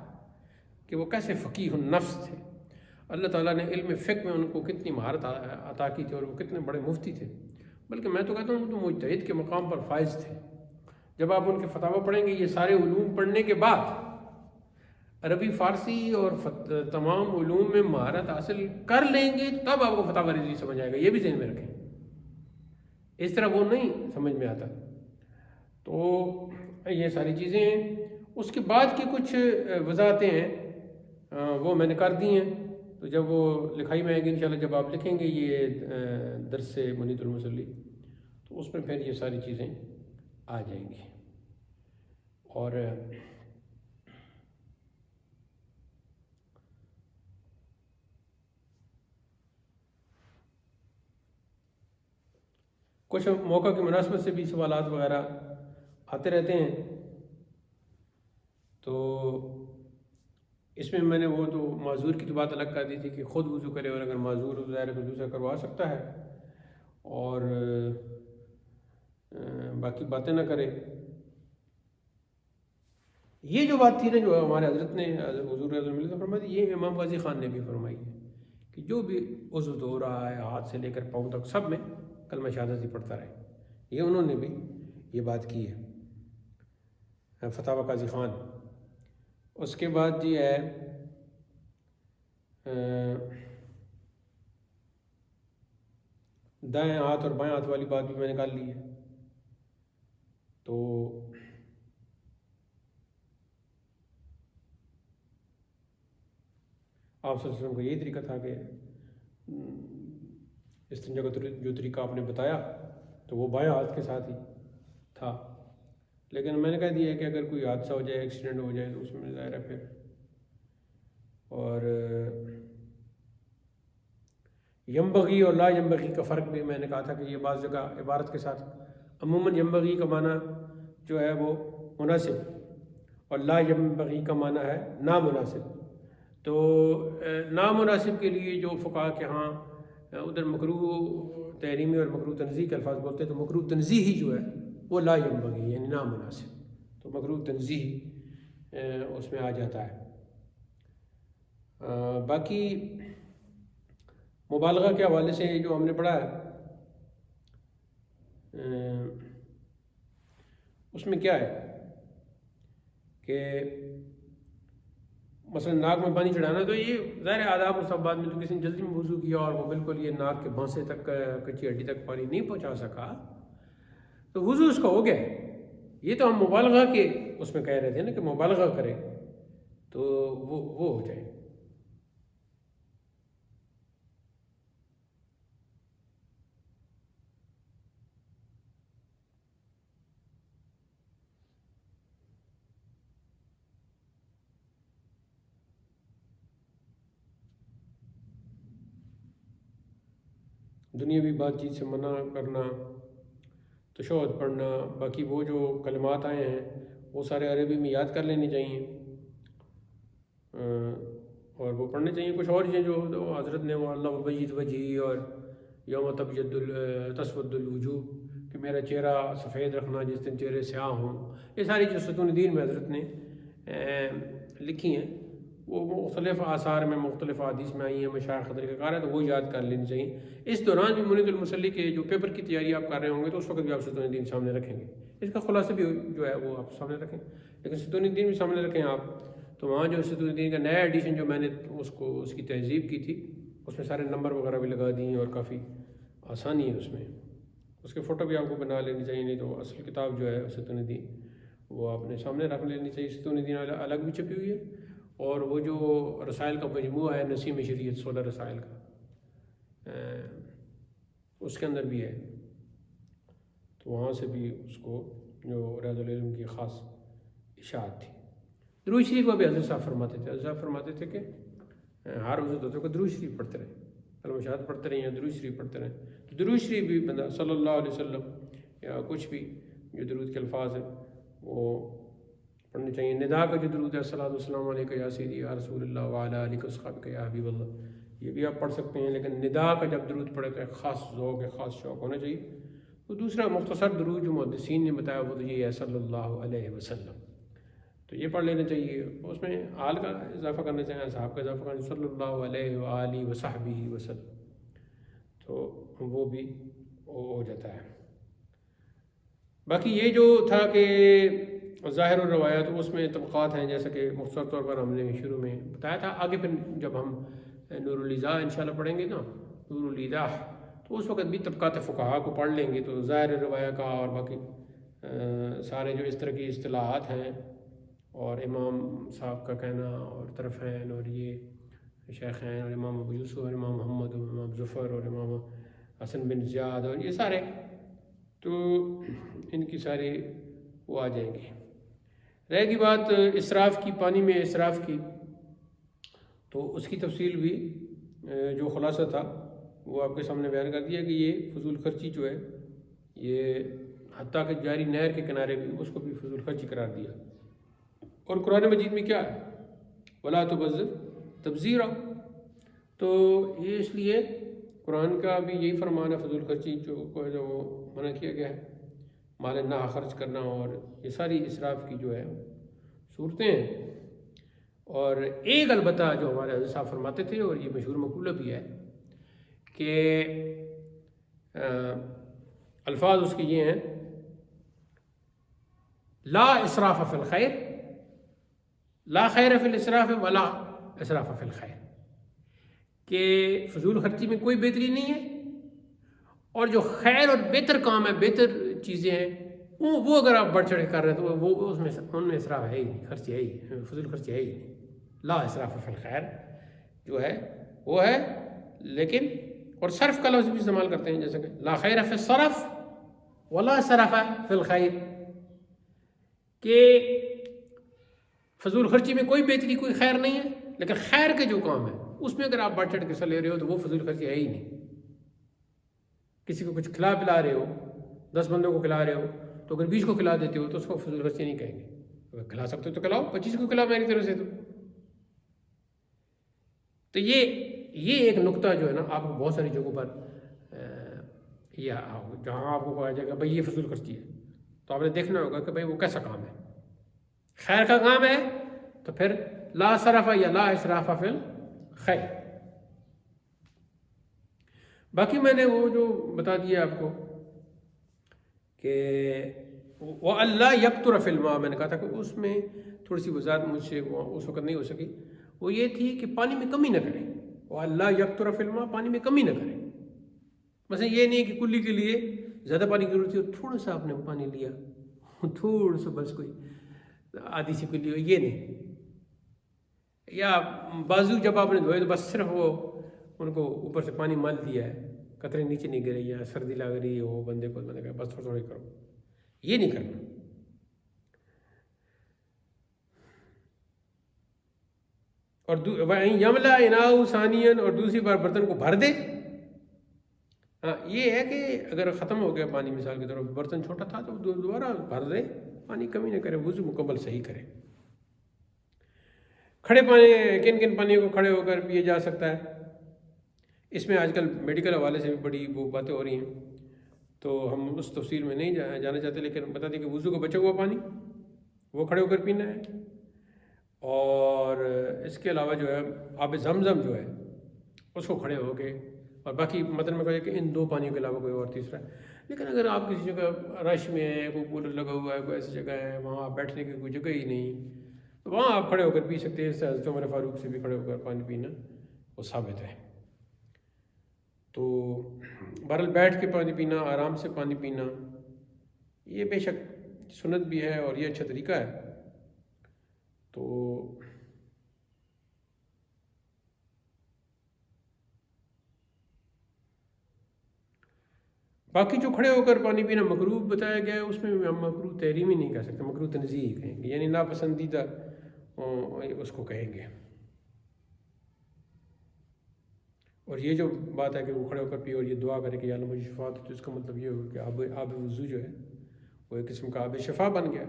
A: کہ وہ کیسے فقیہ النفس تھے. اللہ تعالیٰ نے علم فقہ میں ان کو کتنی مہارت عطا کی تھی اور وہ کتنے بڑے مفتی تھے. بلکہ میں تو کہتا ہوں وہ تو مجتہد کے مقام پر فائز تھے. جب آپ ان کے فتاوی پڑھیں گے یہ سارے علوم پڑھنے کے بعد عربی فارسی اور تمام علوم میں مہارت حاصل کر لیں گے تب آپ کو فتاوی رضویہ سمجھ آئے گا. یہ بھی ذہن میں رکھیں, اس طرح وہ نہیں سمجھ میں آتا. تو یہ ساری چیزیں ہیں. اس کے بعد کی کچھ وضاحتیں ہیں وہ میں نے کر دی ہیں. تو جب وہ لکھائی میں آئیں گی انشاءاللہ, جب آپ لکھیں گے یہ درس منیت المصلی, تو اس میں پھر یہ ساری چیزیں آ جائیں گی. اور کچھ موقع کی مناسبت سے بھی سوالات وغیرہ آتے رہتے ہیں. تو اس میں نے وہ تو معذور کی تو بات الگ کر دی تھی کہ خود وضو کرے, اور اگر معذور ہو ظاہر ہے تو دوسرا کروا سکتا ہے, اور باقی باتیں نہ کرے. یہ جو بات تھی نا جو ہمارے حضرت نے حضور نے فرمائی تھی, یہ امام غازی خان نے بھی فرمائی ہے کہ جو بھی عضو دھو رہا ہے ہاتھ سے لے کر پاؤں تک سب میں کلمہ شہادت ہی پڑھتا رہے. یہ انہوں نے بھی یہ بات کی ہے, فتاوی قاضی خان. اس کے بعد جی ہے دائیں ہاتھ اور بائیں ہاتھ والی بات بھی میں نے نکال لی ہے. تو آپ صلی اللہ علیہ وسلم کا یہی طریقہ تھا کہ استنجا کا جو طریقہ آپ نے بتایا تو وہ بائیں ہاتھ کے ساتھ ہی تھا. لیکن میں نے کہہ دیا ہے کہ اگر کوئی حادثہ ہو جائے, ایکسیڈنٹ ہو جائے, تو اس میں ظاہر ہے پھر. اور ینبغی اور لا ینبغی کا فرق بھی میں نے کہا تھا کہ یہ بعض جگہ عبارت کے ساتھ عموماً ینبغی کا معنی جو ہے وہ مناسب, اور لا ینبغی کا معنی ہے نامناسب. تو نامناسب کے لیے جو فقہا کے ہاں ادھر مکروہ تحریمی اور مکروہ تنزیہی کے الفاظ بولتے ہیں, تو مکروہ تنزیہی جو ہے وہ لا ینبغی یعنی نامناسب, تو مکروہ تنزیہی اس میں آ جاتا ہے. باقی مبالغہ کے حوالے سے جو ہم نے پڑھا ہے اس میں کیا ہے کہ مثلا ناک میں پانی چڑھانا, تو یہ ظاہر آداب مستحبات میں تو کسی نے جلدی میں وضو کیا اور وہ بالکل یہ ناک کے بھانسے تک کچی ہڈی تک پانی نہیں پہنچا سکا, تو وضو اس کا ہو گیا. یہ تو ہم مبالغہ کے اس میں کہہ رہے تھے نا کہ مبالغہ کرے تو وہ ہو جائے. دنیاوی بات چیت سے منع کرنا, تشہد پڑھنا, باقی وہ جو کلمات آئے ہیں وہ سارے عربی میں یاد کر لینے چاہیے اور وہ پڑھنے چاہیے. کچھ اور چیزیں جو حضرت نے وہ اللہ بید وجہی اور یوم تسود الوجوہ کہ میرا چہرہ سفید رکھنا جس دن چہرے سیاہ ہوں, یہ ساری جو ستون دین میں حضرت نے لکھی ہیں وہ مختلف آثار میں مختلف حدیث میں آئی ہیں, مشائخ کا طریقہ کار ہے, تو وہ یاد کر لینی چاہیے. اس دوران بھی منیت المصلی کے جو پیپر کی تیاری آپ کر رہے ہوں گے تو اس وقت بھی آپ ستون دین سامنے رکھیں گے. اس کا خلاصہ بھی جو ہے وہ آپ سامنے رکھیں, لیکن ستون دین بھی سامنے رکھیں آپ. تو وہاں جو ستون دین کا نیا ایڈیشن جو میں نے اس کی تہذیب کی تھی اس میں سارے نمبر وغیرہ بھی لگا دیے اور کافی آسانی ہے اس میں. اس کے فوٹو بھی آپ کو بنا لینی چاہیے, نہیں تو اصل کتاب جو ہے ستون دین وہ آپ نے سامنے رکھ لینی چاہیے. ستون دین الگ بھی چھپی ہوئی ہے, اور وہ جو رسائل کا مجموعہ ہے نسیم شریعت 16 رسائل کا اس کے اندر بھی ہے, تو وہاں سے بھی اس کو جو ریاض العلم کی خاص اشاعت تھی. درود شریف کو بھی حضرت صاحب فرماتے تھے کہ ہر وضو دھوتے کو درود شریف پڑھتے رہیں, کلمہ شہادت پڑھتے رہیں یا درود شریف پڑھتے رہیں. تو درود شریف بھی بندہ صلی اللہ علیہ وسلم یا کچھ بھی جو درود کے الفاظ ہیں وہ پڑھنے چاہیے. ندا کا جو درود ہے الصلاۃ والسلام علیکہ یا سیدی یا رسول اللہ وعلی آلہ وصحبہ یا حبیب اللہ, یہ بھی آپ پڑھ سکتے ہیں، لیکن ندا کا جب درود پڑھے تو ایک خاص ذوق، ایک خاص شوق ہونا چاہیے۔ تو دوسرا مختصر درود جو محدثین نے بتایا وہ تو یہ ہے صلی اللہ علیہ وسلم، تو یہ پڑھ لینا چاہیے۔ اس میں آل کا اضافہ کرنا چاہیں، اصحاب کا اضافہ کرنا، صلی اللہ علیہ وآلہ وصحبہ وسلم، تو وہ بھی ہو جاتا ہے۔ باقی یہ جو تھا کہ ظاہر الروایات، اس میں طبقات ہیں، جیسا کہ مختصر طور پر ہم نے شروع میں بتایا تھا۔ آگے پھر جب ہم نور الایضاح انشاءاللہ پڑھیں گے نا، نور الایضاح، تو اس وقت بھی طبقات فقہا کو پڑھ لیں گے، تو ظاہر الروایہ کا اور باقی سارے جو اس طرح کی اصطلاحات ہیں، اور امام صاحب کا کہنا، اور طرفین، اور یہ شیخین، اور امام ابو یوسف، اور امام محمد، اور امام ظفر، اور امام حسن بن زیاد، اور یہ سارے، تو ان کی ساری وہ آ جائیں گے۔ رہ گی بات اسراف کی، پانی میں اسراف کی، تو اس کی تفصیل بھی جو خلاصہ تھا وہ آپ کے سامنے بیان کر دیا کہ یہ فضول خرچی جو ہے، یہ حتیٰ کہ جاری نہر کے کنارے بھی اس کو بھی فضول خرچی قرار دیا۔ اور قرآن مجید میں کیا ہے؟ وَلَا تُبَذِّرْ تَبْذِيرًا، تو یہ اس لیے قرآن کا بھی یہی فرمان ہے، فضول خرچی جو وہ منع کیا گیا ہے، مال نہ خرچ کرنا، اور یہ ساری اسراف کی جو ہے صورتیں ہیں۔ اور ایک البتہ جو ہمارے حضرت صاحب فرماتے تھے، اور یہ مشہور مقولہ بھی ہے کہ الفاظ اس کے یہ ہیں، لا اسراف فی الخیر، لا خیر فی الاسراف ولا اسراف فی الخیر، کہ فضول خرچی میں کوئی بہتری نہیں ہے، اور جو خیر اور بہتر کام ہے، بہتر چیزیں ہیں، وہ اگر آپ بڑھ چڑھ کے کر رہے ہیں تو وہ اس میں ان میں اسراف ہے ہی نہیں، خرچی ہے ہی، فضول خرچی ہے ہی نہیں۔ لا اسراف فی الخیر جو ہے وہ ہے، لیکن اور صرف کا لفظ بھی استعمال کرتے ہیں، جیسے کہ لا خیر فی الصرف ولا صرف فی الخیر، کہ فضول خرچی میں کوئی بہتری، کوئی خیر نہیں ہے، لیکن خیر کے جو کام ہے اس میں اگر آپ بڑھ چڑھ کے حصہ لے رہے ہو تو وہ فضول خرچی ہے ہی نہیں۔ کسی کو کچھ کھلا پلا رہے ہو، 10 بندوں کو کھلا رہے ہو، تو اگر 20 کو کھلا دیتے ہو تو اس کو فضول خرچی نہیں کہیں گے۔ اگر کھلا سکتے ہو تو کھلاؤ، 25 کو کھلاؤ میری طرف سے۔ تو یہ ایک نقطہ جو ہے نا، آپ کو بہت ساری جگہوں پر جہاں آپ کو کہا جائے گا بھائی یہ فضول خرچی ہے، تو آپ نے دیکھنا ہوگا کہ بھائی وہ کیسا کام ہے۔ خیر کا کام ہے تو پھر لا صرف یا لا اسراف فی الخیر۔ باقی میں نے وہ جو بتا دیا آپ کو کہ وَأَلَّا يَقْتُرَ فِي الْمَاءِ، میں نے کہا تھا کہ اس میں تھوڑی سی وضاحت مجھ سے اس وقت نہیں ہو سکی، وہ یہ تھی کہ پانی میں کمی نہ کرے، وَأَلَّا يَقْتُرَ فِي الْمَاءِ، پانی میں کمی نہ کرے۔ مثلا یہ نہیں کہ کلی کے لیے زیادہ پانی کی ضرورت ہے اور تھوڑا سا آپ نے پانی لیا، تھوڑا سا بس کوئی آدھی سی کلی ہو، یہ نہیں۔ یا بازو جب آپ نے دھوئے تو بس صرف وہ ان کو اوپر سے پانی مل دیا ہے، قطرے نیچے نہیں گرے، یا سردی لگ رہی ہو بندے کو، میں نے کہا بس تھوڑا تھوڑا کرو، یہ نہیں کرنا۔ اور یملا اناؤ ثانین، اور دوسری بار برتن کو بھر دے۔ ہاں یہ ہے کہ اگر ختم ہو گیا پانی، مثال کی طور پر برتن چھوٹا تھا تو دوبارہ بھر دے، پانی کمی نہ کرے، وضو مکمل صحیح کرے۔ کھڑے پانی، کن کن پانیوں کو کھڑے ہو کر پیے جا سکتا ہے، اس میں آج کل میڈیکل حوالے سے بھی بڑی وہ باتیں ہو رہی ہیں، تو ہم اس تفصیل میں نہیں جانا چاہتے، لیکن بتا دیں کہ وضو کا بچا ہوا پانی وہ کھڑے ہو کر پینا ہے۔ اور اس کے علاوہ جو ہے آب زمزم جو ہے اس کو کھڑے ہو کے، اور باقی متن میں کہا کہ ان 2 پانیوں کے علاوہ کوئی اور تیسرا ہے۔ لیکن اگر آپ کسی جگہ رش میں ہے، کوئی کولر لگا ہوا ہے، کوئی ایسی جگہ ہے وہاں آپ بیٹھنے کی کوئی جگہ ہی نہیں، تو وہاں آپ کھڑے ہو کر پی سکتے ہیں۔ اس سے حضرت عمر فاروق سے بھی کھڑے ہو کر پانی پینا وہ ثابت ہے۔ تو بہرحال بیٹھ کے پانی پینا، آرام سے پانی پینا، یہ بے شک سنت بھی ہے اور یہ اچھا طریقہ ہے۔ تو باقی جو کھڑے ہو کر پانی پینا مکروہ بتایا گیا ہے، اس میں ہم مکروہ تحریمی نہیں کہہ سکتے، مکروہ تنزیہی کہیں گے، یعنی ناپسندیدہ اس کو کہیں گے۔ اور یہ جو بات ہے کہ وہ کھڑے ہو کر پیے اور یہ دعا کرے کہ یا اللہ مجھے شفا دے، تو اس کا مطلب یہ ہوگا کہ آب وضو جو ہے وہ ایک قسم کا آب شفا بن گیا،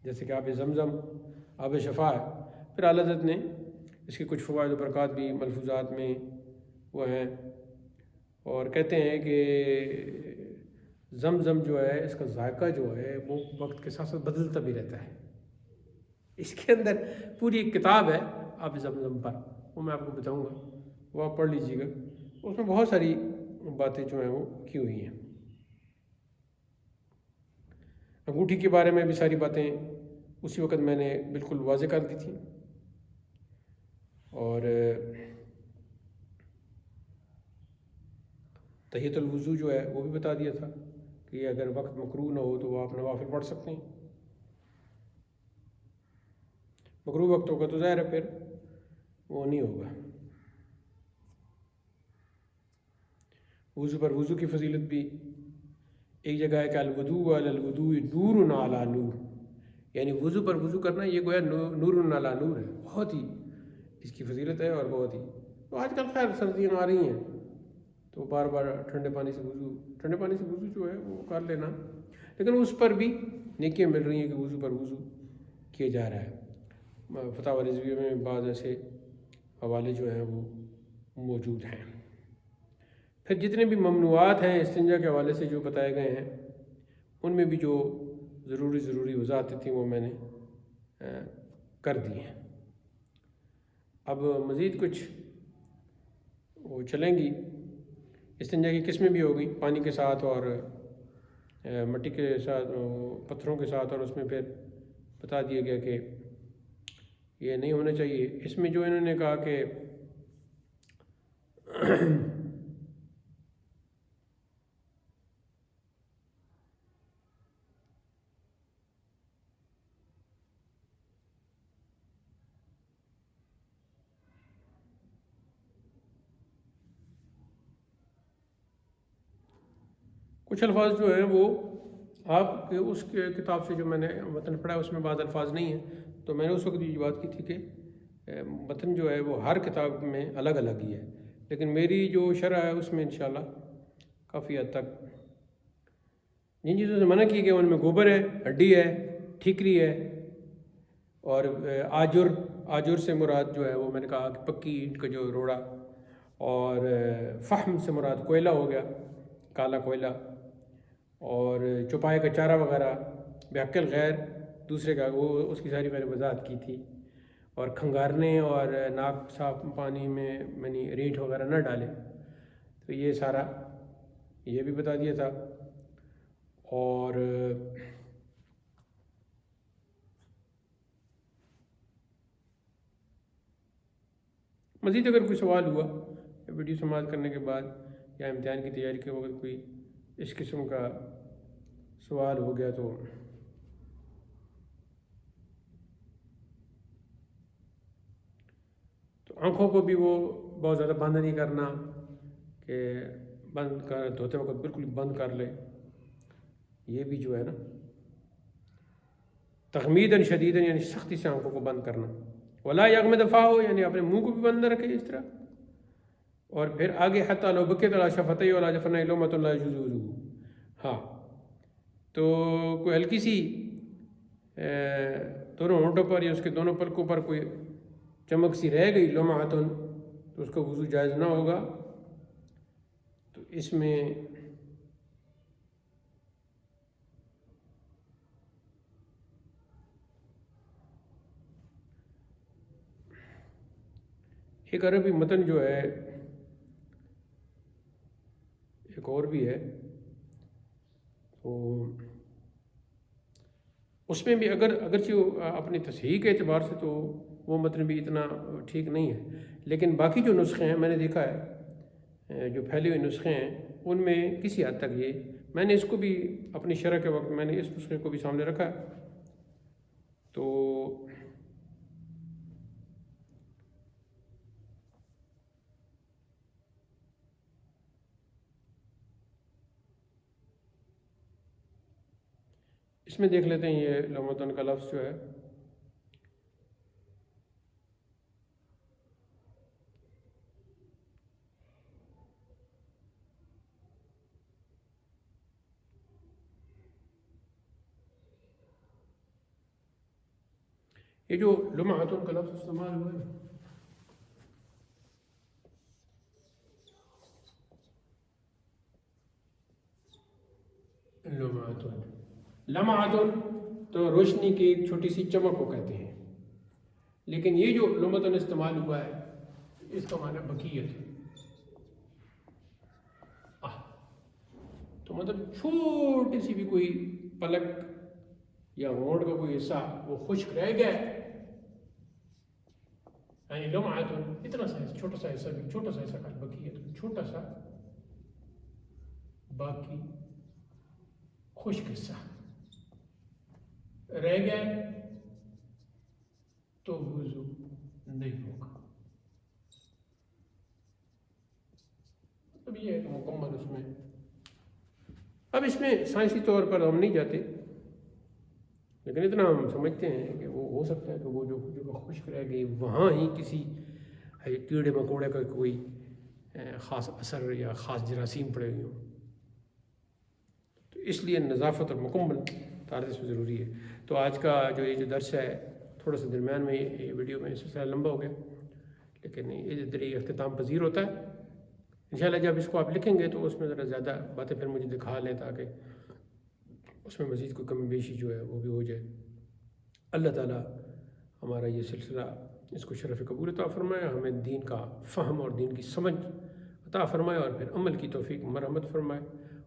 A: جیسے کہ آب زمزم آب شفا ہے۔ پھر اعلیٰ حضرت نے اس کے کچھ فوائد و برکات بھی ملفوظات میں وہ ہیں، اور کہتے ہیں کہ زمزم جو ہے اس کا ذائقہ جو ہے وہ وقت کے ساتھ ساتھ بدلتا بھی رہتا ہے۔ اس کے اندر پوری ایک کتاب ہے آپ زمزم پر، وہ میں آپ کو بتاؤں گا، وہ آپ پڑھ لیجیے گا، اس میں بہت ساری باتیں جو ہیں وہ کی ہوئی ہیں۔ انگوٹھی کے بارے میں بھی ساری باتیں اسی وقت میں نے بالکل واضح کر دی تھی، اور تحیۃ الوضو جو ہے وہ بھی بتا دیا تھا کہ اگر وقت مکروہ نہ ہو تو وہ آپ نوافل پڑھ سکتے ہیں، مکروہ وقت ہوگا تو ظاہر ہے پھر وہ نہیں ہوگا۔ وضو پر وضو کی فضیلت بھی ایک جگہ ہے کہ الوضوء علی الوضوء نور علی نور، یعنی وضو پر وضو کرنا یہ گویا نور علی نور ہے، بہت ہی اس کی فضیلت ہے، اور بہت ہی تو آج کل خیر سردیاں آ رہی ہیں تو بار بار ٹھنڈے پانی سے وضو جو ہے وہ کر لینا، لیکن اس پر بھی نیکیاں مل رہی ہیں کہ وضو پر وضو کیا جا رہا ہے۔ فتاوی رضویہ میں بعض ایسے حوالے جو ہیں وہ موجود ہیں۔ پھر جتنے بھی ممنوعات ہیں استنجا کے حوالے سے جو بتائے گئے ہیں، ان میں بھی جو ضروری وضاحتیں تھیں وہ میں نے کر دی ہیں۔ اب مزید کچھ وہ چلیں گی، استنجا کی قسمیں بھی ہوگی، پانی کے ساتھ اور مٹی کے ساتھ، پتھروں کے ساتھ، اور اس میں پھر بتا دیا گیا کہ یہ نہیں ہونا چاہیے۔ اس میں جو انہوں نے کہا کہ کچھ الفاظ جو ہیں وہ آپ کے اس کے کتاب سے جو میں نے متن پڑھا ہے اس میں بعض الفاظ نہیں ہیں، تو میں نے اس وقت یہ بات کی تھی کہ متن جو ہے وہ ہر کتاب میں الگ الگ ہی ہے، لیکن میری جو شرح ہے اس میں انشاءاللہ کافی حد تک جن چیزوں سے منع کی گئی ان میں گوبر ہے، ہڈی ہے، ٹھیکری ہے، اور آجر سے مراد جو ہے وہ میں نے کہا کہ پکی اینٹ کا جو روڑا، اور فحم سے مراد کوئلہ ہو گیا، کالا کوئلہ، اور چوپائے کا چارہ وغیرہ، بحق الغیر دوسرے کا، وہ اس کی ساری میں نے وضاحت کی تھی، اور کھنگارنے اور ناک صاف پانی میں یعنی ریٹھ وغیرہ نہ ڈالے، تو یہ سارا یہ بھی بتا دیا تھا۔ اور مزید اگر کوئی سوال ہوا ویڈیو سماعت کرنے کے بعد یا امتحان کی تیاری کے وقت کوئی اس قسم کا سوال ہو گیا تو آنکھوں کو بھی وہ بہت زیادہ بند نہیں کرنا کہ بند کر دھوتے وقت بالکل بند کر لے، یہ بھی جو ہے نا تغمیداً شدیداً یعنی سختی سے آنکھوں کو بند کرنا، ولا یغمض فاہ یعنی اپنے منہ کو بھی بند نہ رکھے اس طرح، اور پھر آگے حتی لو بکت علی شفتیہ ولا جفنہ لومۃ لا یجوز وضوء، ہاں تو کوئی ہلکی سی دونوں ہونٹوں پر یا اس کے دونوں پلکوں پر کوئی چمک سی رہ گئی لمعۃ، تو اس کا وضو جائز نہ ہوگا۔ تو اس میں ایک عربی متن جو ہے ایک اور بھی ہے، تو اس میں بھی اگرچہ اپنی تصحیح کے اعتبار سے تو وہ متن بھی اتنا ٹھیک نہیں ہے، لیکن باقی جو نسخے ہیں میں نے دیکھا ہے جو پھیلے ہوئے نسخے ہیں ان میں کسی حد تک یہ میں نے اس کو بھی اپنی شرح کے وقت میں نے اس نسخے کو بھی سامنے رکھا ہے، تو اس میں دیکھ لیتے ہیں یہ لمعتن کا لفظ جو ہے یہ جو لمعتن کا لفظ استعمال ہوا ہے لمعتن، لمعتن تو روشنی کی ایک چھوٹی سی چمک کو کہتے ہیں، لیکن یہ جو لمعتن استعمال ہوا ہے اس کا معنی بقیت، تو مطلب چھوٹی سی بھی کوئی پلک یا ہونٹ کا کوئی حصہ وہ خشک رہ گیا ہے، یعنی لمعتن اتنا سا چھوٹا سا حصہ بھی، چھوٹا سا حصہ کا بقیت، چھوٹا سا باقی خشک حصہ رہ گیا تو وضو نہیں ہوگا۔ اب یہ ہے کہ مکمل اس میں، اب اس میں سائنسی طور پر ہم نہیں جاتے، لیکن اتنا ہم سمجھتے ہیں کہ وہ ہو سکتا ہے کہ وہ جو خشک رہ گئی وہاں ہی کسی کیڑے مکوڑے کا کوئی خاص اثر یا خاص جراثیم پڑے ہوئے ہوں، تو اس لیے نظافت اور مکمل طرز اس میں ضروری ہے۔ تو آج کا جو یہ جو درس ہے تھوڑا سا درمیان میں یہ ویڈیو میں سلسلہ لمبا ہو گیا، لیکن یہ طریقہ اختتام پذیر ہوتا ہے۔ انشاءاللہ جب اس کو آپ لکھیں گے تو اس میں ذرا زیادہ باتیں پھر مجھے دکھا لیں تاکہ اس میں مزید کوئی کمی بیشی جو ہے وہ بھی ہو جائے۔ اللہ تعالیٰ ہمارا یہ سلسلہ اس کو شرف قبول عطا فرمائے، ہمیں دین کا فہم اور دین کی سمجھ عطا فرمائے اور پھر عمل کی توفیق مرحمت فرمائے۔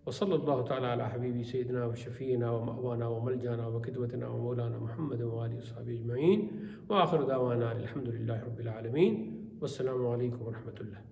A: وصلی اللہ تعالیٰ علی حبیبی سیدنا و شفیعنا و مأوانا و ملجانا و قدوتنا و مولانا محمد و آلہ وصحبہ اجمعین، وآخر دعوانا الحمد للہ رب العالمین، والسلام علیکم ورحمۃ اللہ۔